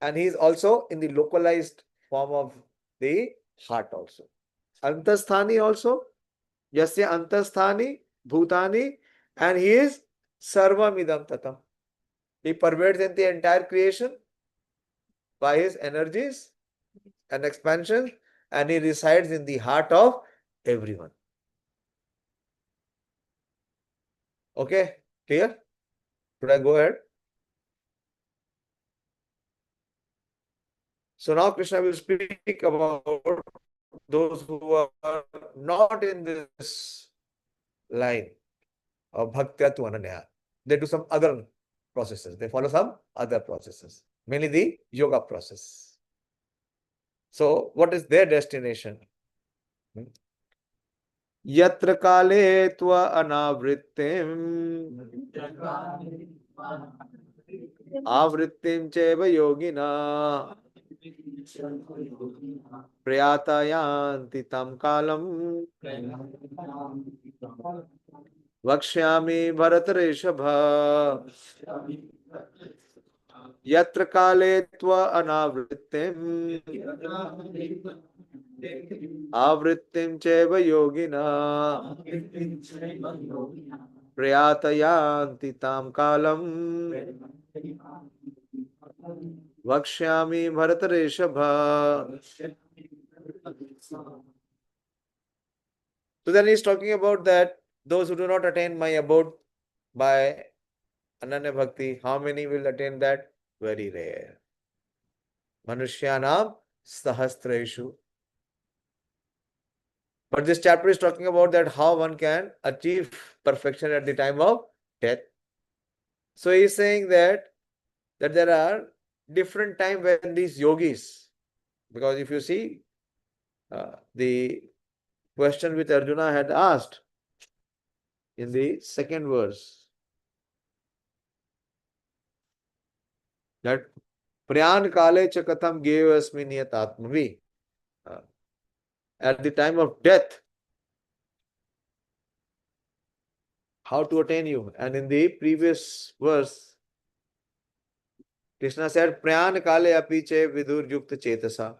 Speaker 1: and he is also in the localized form of the heart also. Antasthani also, Yasya antasthani bhutani, and he is sarvamidam tatam. He pervades in the entire creation by his energies and expansion, and he resides in the heart of everyone. Okay, clear? Should I go ahead? So now Krishna will speak about those who are not in this line of Bhaktya to Ananya. They do some other processes. They follow some other processes, mainly the yoga process. So what is their destination? Yatra kale tva anavrittim avrittim cheva yogina prayatayanti tam kalam vakshyami bharatreshabha yatra kale tva anavrittim avrittim cheva yogina prayatayanti tam kalam vakshyami bharatreshabha. So then he's talking about that those who do not attain my abode by Ananya Bhakti, how many will attain that? Very rare. Manushyanam sahasreshu. But this chapter is talking about that how one can achieve perfection at the time of death. So he is saying that there are different times when these yogis, because if you see the question which Arjuna had asked in the second verse, that Pryan kale cha katham geyo asmin yat atmavi. At the time of death, how to attain you? And in the previous verse, Krishna said, Pryan kale apiche vidur yukta chetasa.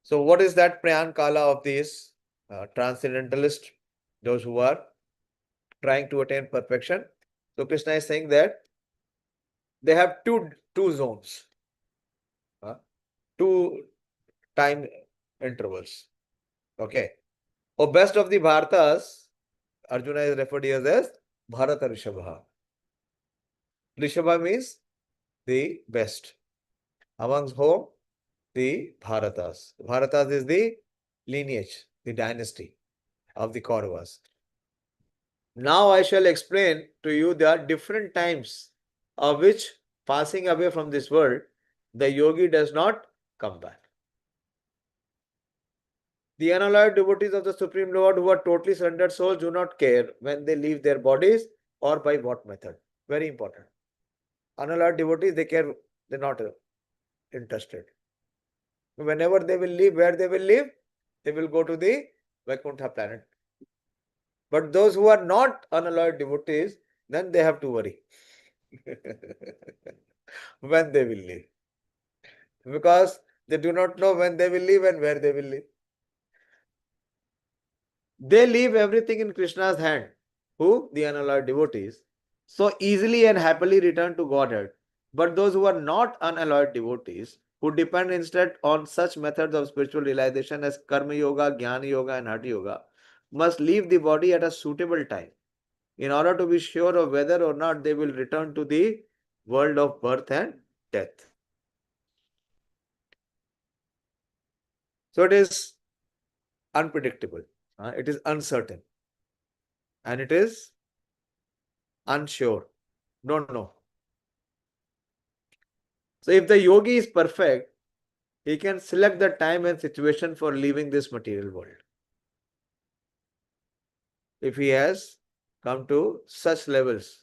Speaker 1: So what is that Pryan kala of these transcendentalists, those who are trying to attain perfection? So Krishna is saying that they have two zones, two time intervals. Okay. Oh, best of the Bharatas, Arjuna is referred here as Bharata Rishabha. Rishabha means the best. Amongst whom? The Bharatas. Bharatas is the lineage, the dynasty of the Kauravas. Now I shall explain to you there are different times of which passing away from this world, the yogi does not come back. The unalloyed devotees of the Supreme Lord who are totally surrendered souls do not care when they leave their bodies or by what method. Very important. Unalloyed devotees, they care, they're not interested. Whenever they will leave, where they will live? They will go to the Vaikuntha planet. But those who are not unalloyed devotees, then they have to worry when they will leave. Because they do not know when they will leave and where they will live. They leave everything in Krishna's hand. Who? The unalloyed devotees. So easily and happily return to Godhead. But those who are not unalloyed devotees, who depend instead on such methods of spiritual realization as Karma Yoga, Jnana Yoga and Hatha Yoga, must leave the body at a suitable time in order to be sure of whether or not they will return to the world of birth and death. So it is unpredictable, it is uncertain, and it is unsure. Don't know. So if the yogi is perfect, he can select the time and situation for leaving this material world. If he has come to such levels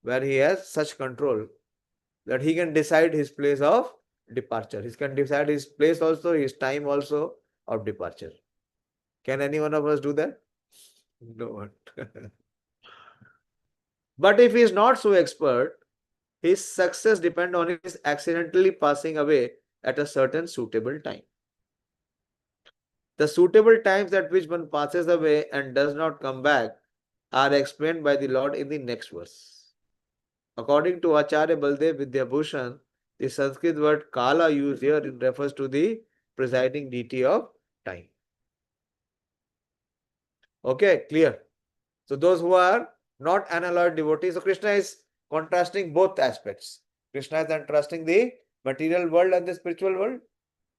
Speaker 1: where he has such control that he can decide his place of departure. He can decide his place also, his time also of departure. Can any one of us do that? No. But if he is not so expert, his success depends on his accidentally passing away at a certain suitable time. The suitable times at which one passes away and does not come back are explained by the Lord in the next verse. According to Acharya Baldev Vidyabhushan, the Sanskrit word Kala used here refers to the presiding deity of time. Okay, clear. So those who are not unalloyed devotees, so Krishna is contrasting both aspects. Krishna is contrasting the material world and the spiritual world,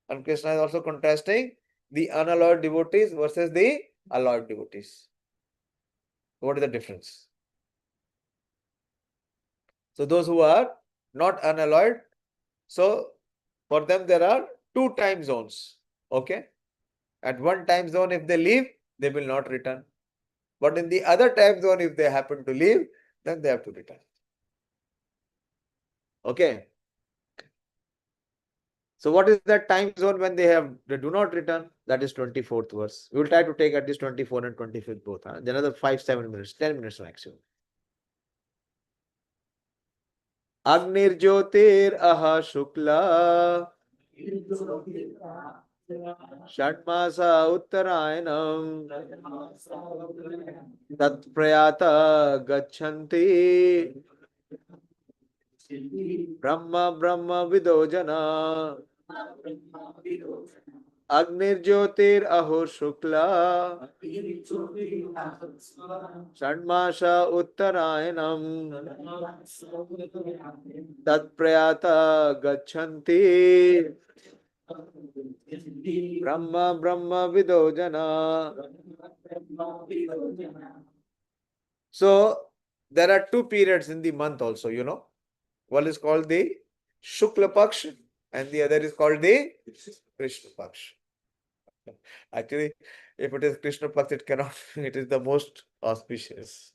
Speaker 1: and Krishna is also contrasting the unalloyed devotees versus the alloyed devotees. What is the difference? So those who are not unalloyed, so for them there are two time zones. Okay. At one time zone, if they leave, they will not return. But in the other time zone, if they happen to leave, then they have to return. Okay. So what is that time zone when they do not return? That is 24th verse. We will try to take at least 24 and 25th both. Another 5-7 minutes, 10 minutes maximum. Agnir aha shukla Shatmasa Uttarayanam Tat Prayata Gachanti Brahma Brahma Vidojana Agnir aho shukla Shatmasa Uttarayanam Tat Prayata Gachanti Brahma Brahma Vidojana. So there are two periods in the month also, you know. One is called the Shukla Paksh and the other is called the Krishna Paksh. Actually, if it is Krishna Paksh, it cannot, it is the most auspicious.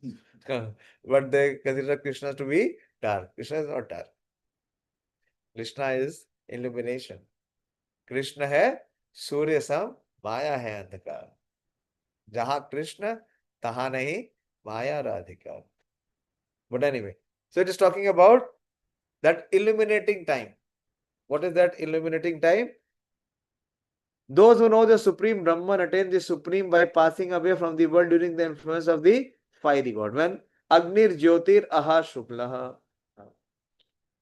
Speaker 1: But they consider Krishna to be dark. Krishna is not dark. Krishna is illumination. Krishna है सूर्य सम माया है अंधकार जहां कृष्ण तहां नहीं माया Radhika. But anyway, so it is talking about that illuminating time. What is that illuminating time? Those who know the supreme Brahman attain the supreme by passing away from the world during the influence of the fiery god. When Agnir Jyotir Aha Shuklaha,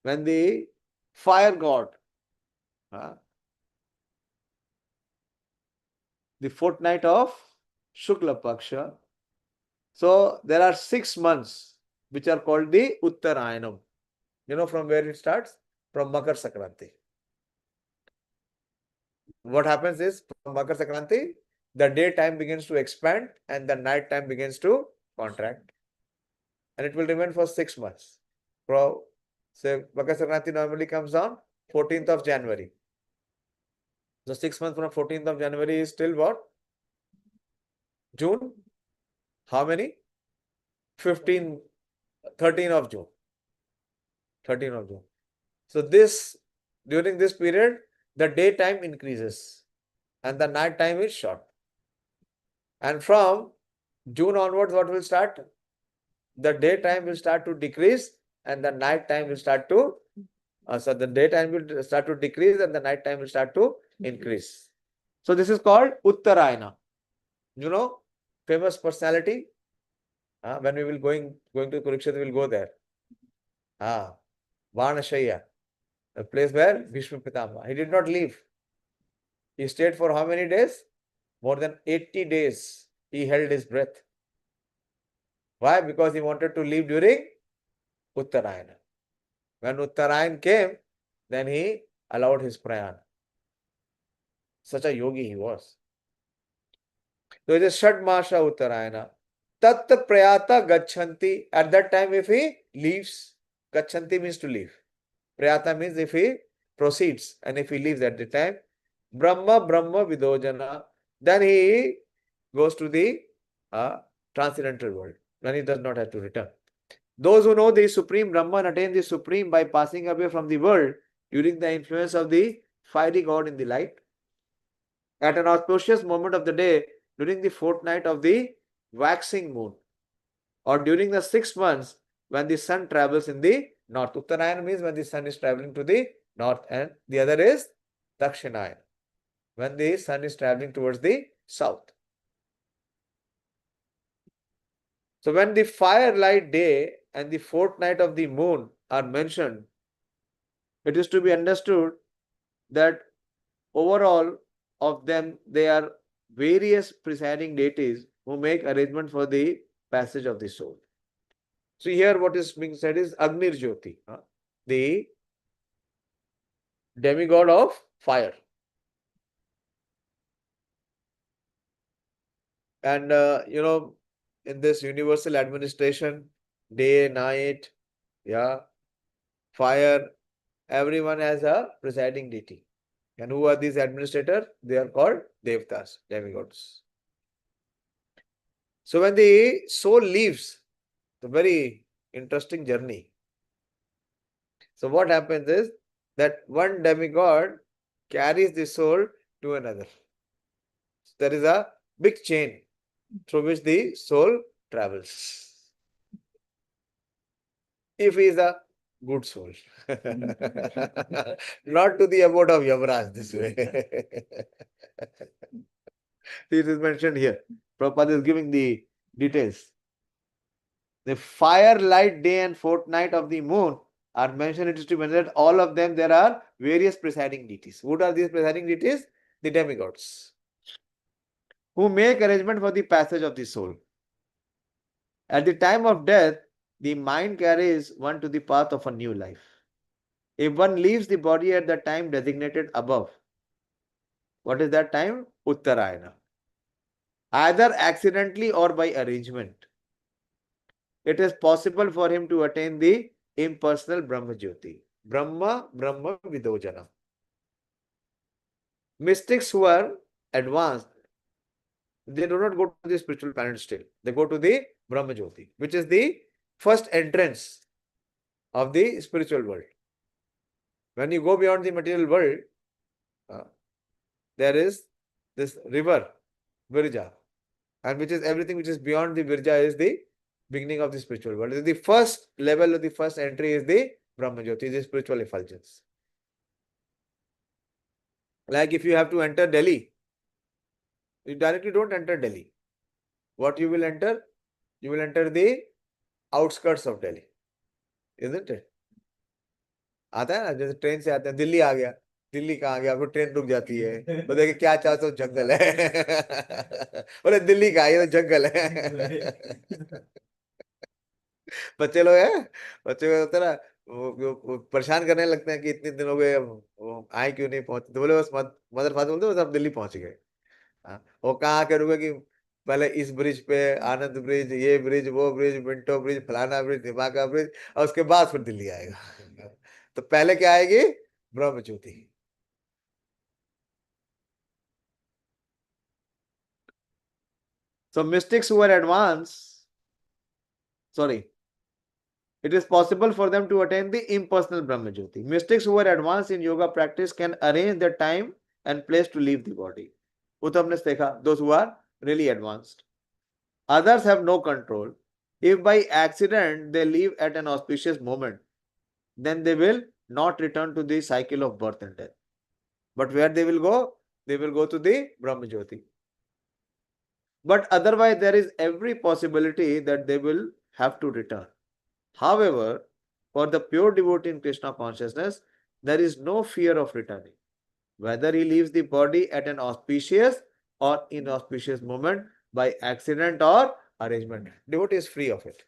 Speaker 1: when the fire god, the fortnight of Shukla Paksha. So there are 6 months which are called the Uttarayanam. You know from where it starts? From Makar Sankranti. What happens is from Makar Sankranti, the daytime begins to expand and the night time begins to contract. And it will remain for 6 months. So Makar Sankranti normally comes on 14th of January. So 6 months from 14th of January is till what? June? How many? 13 of June. 13 of June. So during this period, the daytime increases and the night time is short. And from June onwards, what will start? The daytime will start to decrease and the night time will start to so the daytime will start to decrease and the night time will start to increase. So this is called Uttarayana. You know, famous personality. When we will going to Kurukshetra, we will go there. Vanashaya, the place where Bhishma Pitama. He did not leave. He stayed for how many days? More than 80 days. He held his breath. Why? Because he wanted to leave during Uttarayana. When Uttarayan came, then he allowed his prayana. Such a yogi he was. So it is Shadmasha Uttarayana. Tat Prayata Gachanti. At that time, if he leaves, Gachanti means to leave. Prayata means if he proceeds and if he leaves at the time, Brahma Brahma Vidojana, then he goes to the transcendental world. Then he does not have to return. Those who know the supreme Brahman attain the supreme by passing away from the world during the influence of the fiery god in the light. At an auspicious moment of the day, during the fortnight of the waxing moon, or during the 6 months when the sun travels in the north. Uttarayana means when the sun is traveling to the north, and the other is Dakshinayana. when the sun is traveling towards the south. So when the firelight day and the fortnight of the moon are mentioned, it is to be understood that overall of them they are various presiding deities who make arrangement for the passage of the soul. So here what is being said is Agnir Jyoti, the demigod of fire. And in this universal administration, day, night, fire, everyone has a presiding deity. And who are these administrators? They are called Devtas, demigods. So when the soul leaves, it's a very interesting journey. So what happens is that one demigod carries the soul to another. So there is a big chain through which the soul travels. If he is a good soul. Not to the abode of Yamaraj this way. This is mentioned here. Prabhupada is giving the details. The firelight day and fortnight of the moon are mentioned. It is to mention that all of them there are various presiding deities. What are these presiding deities? The demigods, who make arrangement for the passage of the soul. At the time of death, the mind carries one to the path of a new life. If one leaves the body at the time designated above, what is that time? Uttarayana. Either accidentally or by arrangement, it is possible for him to attain the impersonal Brahma Jyoti. Brahma Vidojana. Mystics who are advanced, they do not go to the spiritual planet still. They go to the Brahma Jyoti, which is the first entrance of the spiritual world. When you go beyond the material world, there is this river, Virja, and which is everything which is beyond the Virja is the beginning of the spiritual world. The first level of the first entry is the Brahma Jyoti, the spiritual effulgence. Like if you have to enter Delhi, you directly don't enter Delhi. What you will enter? You will enter the outskirts of Delhi, isn't it? आता है ना, जैसे train से आते हैं, दिल्ली आ गया, दिल्ली कहाँ गया, फिर ट्रेन रुक जाती है, तो देखे क्या चाहते हो, जंगल है। बोले दिल्ली का ये तो जंगल है। बच्चे लोग हैं, बच्चे को होता है ना, वो परेशान करने लगते हैं कि इतने दिन हो गए, वो आए क्यों नहीं पहुंचे, तो बोले बस मदर फादर बोलते बस अब दिल्ली पहुंच गए। वो कहाँ के रुके कि पहले इस ब्रिज पे, आनंद ब्रिज, ये ब्रिज, वो ब्रिज, मिंटो ब्रिज, फलाना ब्रिज, धिमाका ब्रिज, और उसके बाद फिर दिल्ली आएगा। तो पहले क्या आएगी? ब्रह्म ज्योति। So mystics who are advanced, it is possible for them to attain the impersonal Brahma Jyoti. Mystics who are advanced in yoga practice can arrange the time and place to leave the body. वो तो हमने देखा, those who are really advanced. Others have no control. If by accident they leave at an auspicious moment, then they will not return to the cycle of birth and death. But where they will go? They will go to the Brahma Jyoti. But otherwise, there is every possibility that they will have to return. However, for the pure devotee in Krishna consciousness, there is no fear of returning. Whether he leaves the body at an auspicious or inauspicious moment, by accident or arrangement, devotee is free of it.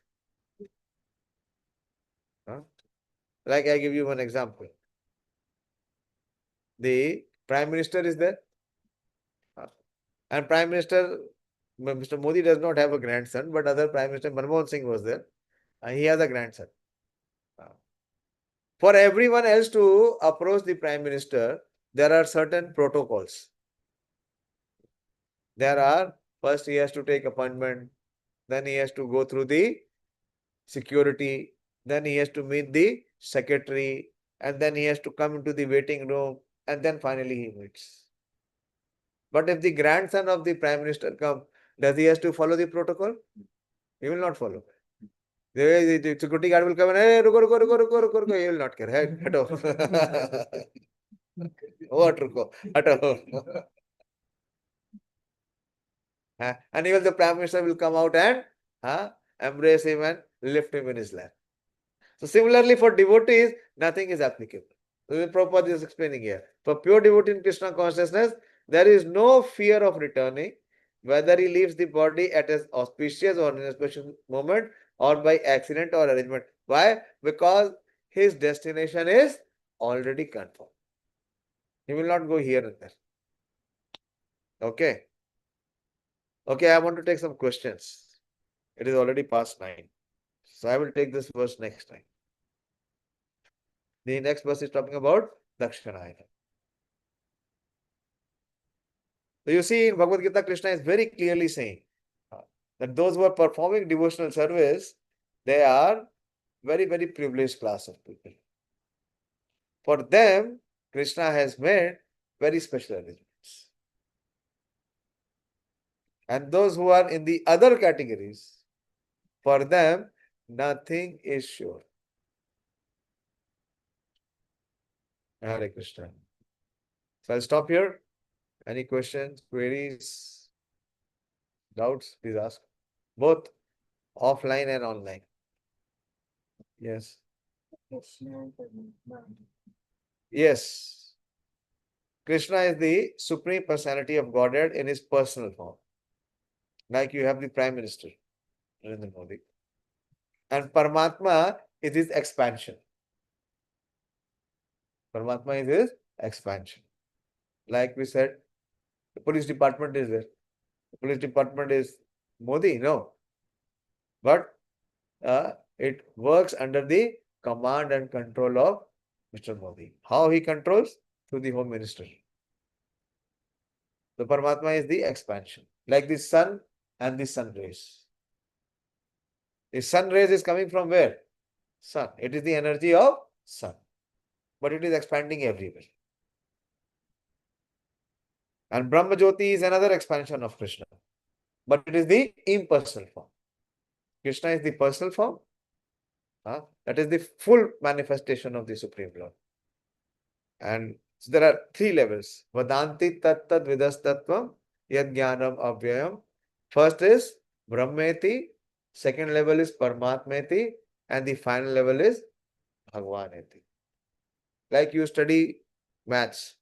Speaker 1: Like I give you one example. The Prime Minister is there, and Prime Minister, Mr. Modi does not have a grandson, but other Prime Minister Manmohan Singh was there, and he has a grandson. For everyone else to approach the Prime Minister, there are certain protocols. First he has to take appointment, then he has to go through the security, then he has to meet the secretary, and then he has to come into the waiting room, and then finally he meets. But if the grandson of the Prime Minister comes, does he has to follow the protocol? He will not follow. The security guard will come and, hey, ruko. He will not care. Hey, hato. What ruko? Hato. And even the Prime Minister will come out and embrace him and lift him in his lap. So similarly for devotees, nothing is applicable. Prabhupada is explaining here. For pure devotee in Krishna consciousness, there is no fear of returning, whether he leaves the body at an auspicious or inauspicious moment or by accident or arrangement. Why? Because his destination is already confirmed. He will not go here and there. Okay. Okay, I want to take some questions. It is already past 9. So I will take this verse next time. The next verse is talking about Dakshinayana. So you see in Bhagavad Gita, Krishna is very clearly saying that those who are performing devotional service, they are very, very privileged class of people. For them, Krishna has made very special arrangements. And those who are in the other categories, for them, nothing is sure. Hare Krishna. So I'll stop here. Any questions, queries, doubts, please ask. Both offline and online. Yes.
Speaker 2: Krishna Paramatma.
Speaker 1: Yes. Krishna is the Supreme Personality of Godhead in his personal form. Like you have the Prime Minister, Narendra Modi. And Paramatma is his expansion. Paramatma is his expansion. Like we said, the police department is there. The police department is Modi, no. But it works under the command and control of Mr. Modi. How he controls? Through the Home Minister. The Paramatma is the expansion. Like the sun and the sun rays. The sun rays is coming from where? Sun. It is the energy of sun. But it is expanding everywhere. And Brahma Jyoti is another expansion of Krishna. But it is the impersonal form. Krishna is the personal form. That is the full manifestation of the Supreme Lord. And so there are 3 levels. Vadanti tattad vidastatvam yad jnanam avyayam. First is Brahmeti. Second level is Paramatmeti. And the final level is Bhagwaneti. Like you study maths.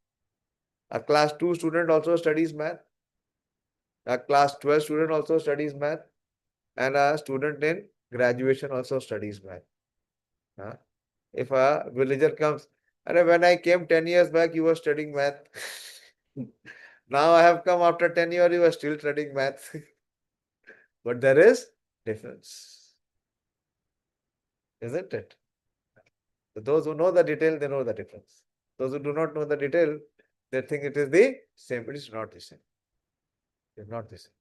Speaker 1: A class 2 student also studies math. A class 12 student also studies math. And a student in graduation also studies math. If a villager comes, and when I came 10 years back, you were studying math. Now I have come after 10 years, you are still studying math. But there is difference. Isn't it? So those who know the detail, they know the difference. Those who do not know the detail, they think it is the same. It is not the same. It is not the same.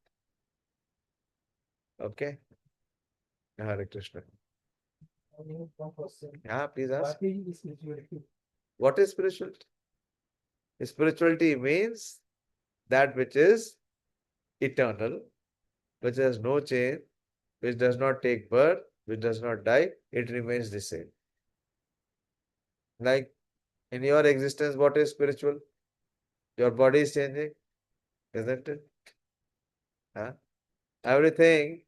Speaker 1: Okay? Hare Krishna.
Speaker 4: One question.
Speaker 1: Yeah, please ask.
Speaker 4: What is spirituality?
Speaker 1: What is spirituality? Spirituality means that which is eternal, which has no change, which does not take birth, which does not die, it remains the same. Like in your existence, what is spiritual? Your body is changing, isn't it? Everything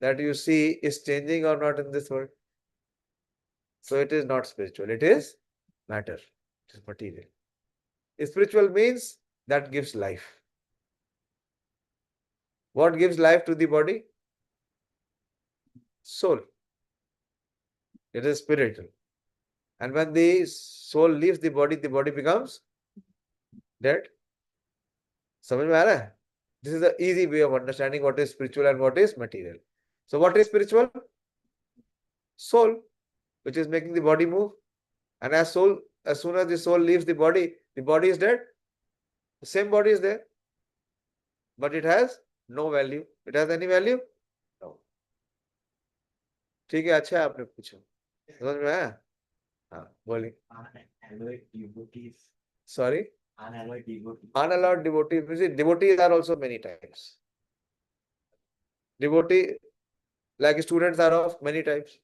Speaker 1: that you see is changing or not in this world. So it is not spiritual, it is matter, it is material. Spiritual means that gives life. What gives life to the body? Soul. It is spiritual. And when the soul leaves the body becomes dead. समझ में आ रहा है? This is the easy way of understanding what is spiritual and what is material. So what is spiritual? Soul, which is making the body move. And as soon as the soul leaves the body is dead. The same body is there. But it has no value. It has any value? No. ठीक है, अच्छा है आपने पूछा. समझ में आया? हाँ, बोलिए.
Speaker 4: Unalloyed devotees.
Speaker 1: Sorry?
Speaker 4: Unalloyed devotees.
Speaker 1: Unallowed devotees. You see, devotees are also many types. Devotee, like students are of many types.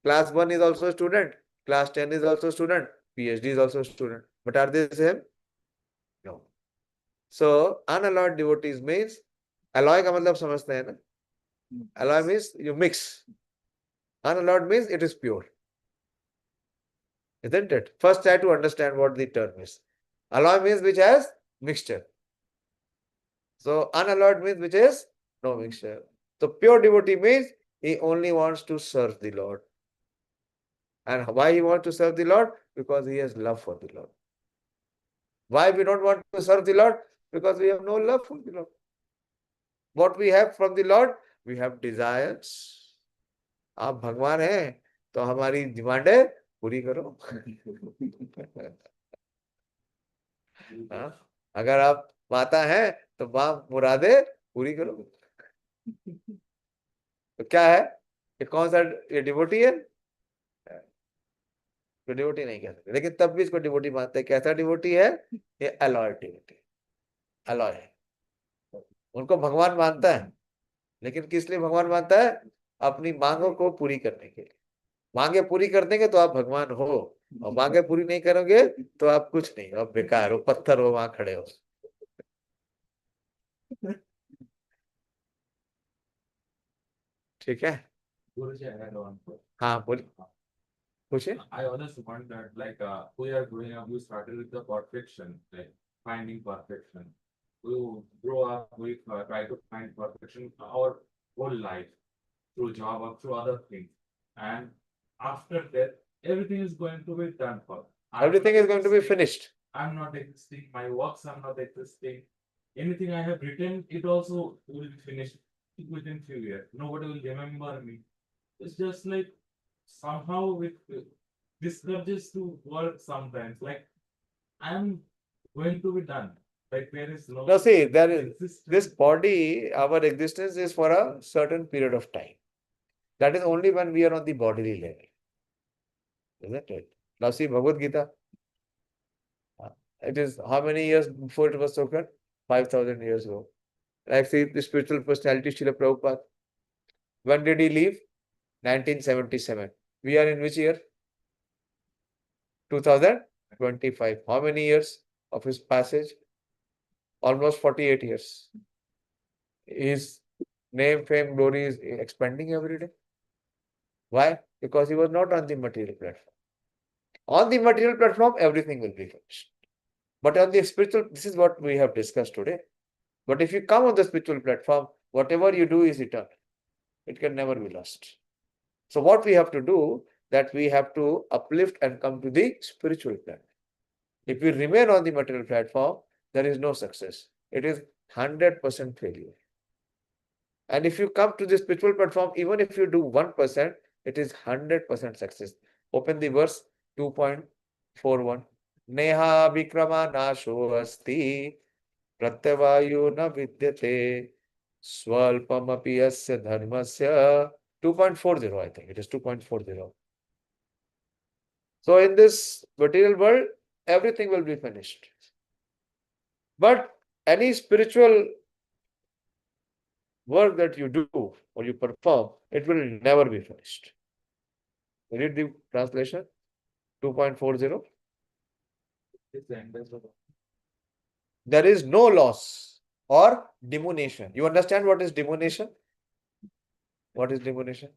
Speaker 1: Class 1 is also a student. Class 10 is also a student. PhD is also a student. But are they the same? No. So, unallowed devotees means Alloy का मतलब समझते हैं ना? Alloy means you mix. Unalloyed means it is pure. Isn't it? First try to understand what the term is. Alloy means which has mixture. So unalloyed means which is no mixture. So pure devotee means he only wants to serve the Lord. And why he wants to serve the Lord? Because he has love for the Lord. Why we don't want to serve the Lord? Because we have no love for the Lord. What we have from the Lord? We have desires. आप भगवान हैं तो हमारी डिमांडें पूरी करो. हाँ? अगर आप माता हैं तो मां मुरादे पूरी करो. तो क्या है? ये कौन सा ये डिवोटी है? तो डिवोटी नहीं कह सकते, लेकिन तब भी इसको डिवोटी मानते हैं. कैसा डिवोटी है? ये अलॉय डिवोटी. अलॉय है. उनको भगवान मानता है, लेकिन किस लिए भगवान मानता है? अपनी मांगों को पूरी करने के लिए. मांगे पूरी कर देंगे तो आप भगवान हो, और मांगे पूरी नहीं करोगे तो आप कुछ नहीं, आप बेकार हो, पत्थर हो, वहां खड़े हो. ठीक है.
Speaker 6: Guruji, I had one question.
Speaker 1: हाँ बोलिए, पूछिए.
Speaker 6: I always want that, like, we are growing up, we started with the perfection, like finding perfection. We grow up, we try to find perfection our whole life through job or through other things. And after that, everything is going to be done for.
Speaker 1: Everything is going to be finished.
Speaker 6: I'm not existing, my works are not existing. Anything I have written, it also will be finished within few years. Nobody will remember me. It's just like somehow it discourages to work sometimes. Like I'm going to be done. Like there is no.
Speaker 1: Now see, there is
Speaker 6: existence.
Speaker 1: this body, our existence is for a certain period of time. That is only when we are on the bodily level. Isn't it? Now see Bhagavad Gita. It is how many years before it was spoken? 5,000 years ago. Like see the spiritual personality Srila Prabhupada. When did he leave? 1977. We are in which year? 2025. How many years of his passage? Almost 48 years. His name, fame, glory is expanding every day. Why? Because he was not on the material platform. On the material platform, everything will be finished. But on the spiritual, this is what we have discussed today. But if you come on the spiritual platform, whatever you do is eternal. It can never be lost. So what we have to do, that we have to uplift and come to the spiritual platform. If we remain on the material platform, there is no success. It is 100% failure. And if you come to the spiritual platform, even if you do 1%, it is 100% success. Open the verse 2.41. Neha vikrama nasho asti pratyavayu na vidyate swalpamapi yasya dharmasya. 2.40, I think. It is 2.40. So in this material world, everything will be finished. But any spiritual work that you do or you perform, it will never be finished. Read the translation. 2.40.
Speaker 6: It's the end of the.
Speaker 1: There is no loss or diminution. You understand what is diminution? What is diminution?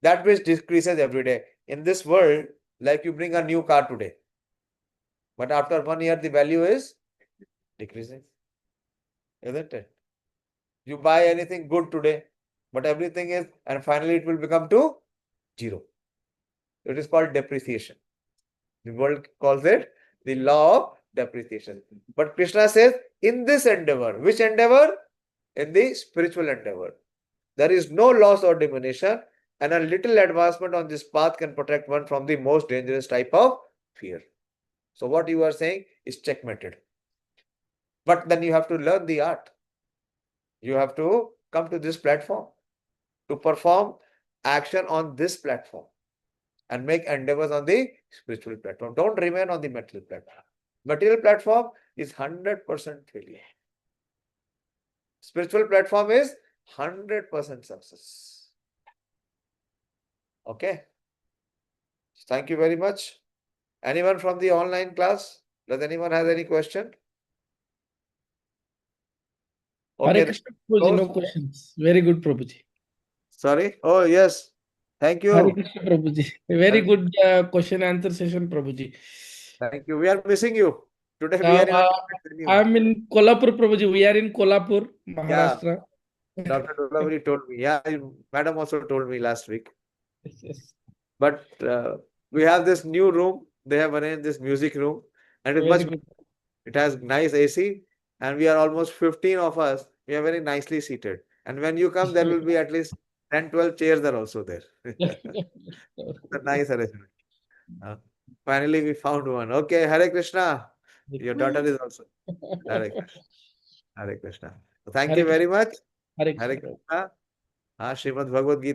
Speaker 1: That which decreases every day. In this world, like you bring a new car today, but after 1 year, the value is decreasing. Isn't it? You buy anything good today, but everything is, and finally it will become to zero. It is called depreciation. The world calls it the law of depreciation. But Krishna says, in this endeavor, which endeavor? In the spiritual endeavor, there is no loss or diminution, and a little advancement on this path can protect one from the most dangerous type of fear. So what you are saying is checkmated. But then you have to learn the art. You have to come to this platform to perform action on this platform and make endeavors on the spiritual platform. Don't remain on the material platform. Material platform is 100% failure. Spiritual platform is 100% success. Okay. Thank you very much. Anyone from the online class? Does anyone have any question? Okay.
Speaker 7: Hare Krishna, Prabhuji, no
Speaker 1: Close.
Speaker 7: questions. Very good, Prabhuji.
Speaker 1: Sorry. Oh, yes. Thank
Speaker 7: Hare
Speaker 1: you.
Speaker 7: Krishna, Prabhuji. Very
Speaker 1: Hare-
Speaker 7: good question answer session, Prabhuji.
Speaker 1: Thank you. We are missing you. Today we are in a different venue.
Speaker 7: I'm in Kolhapur, Prabhuji. We are in Kolhapur, Maharashtra.
Speaker 1: Dr. Dolavuri told me. Yeah, madam also told me last week.
Speaker 7: Yes, yes.
Speaker 1: But we have this new room. They have arranged this music room, and it's
Speaker 7: Very
Speaker 1: much.
Speaker 7: good.
Speaker 1: It has nice AC, and we are almost 15 of us. We are very nicely seated. And when you come, there will be at least 10, 12 chairs are also there. It's a nice arrangement. Finally, we found one. Okay, Hare Krishna. Your daughter is also. Hare Krishna. Hare Krishna. So thank
Speaker 7: Hare
Speaker 1: you very
Speaker 7: Krishna.
Speaker 1: much.
Speaker 7: Hare
Speaker 1: Hare
Speaker 7: Krishna.
Speaker 1: Krishna. Srimad Bhagavad Gita.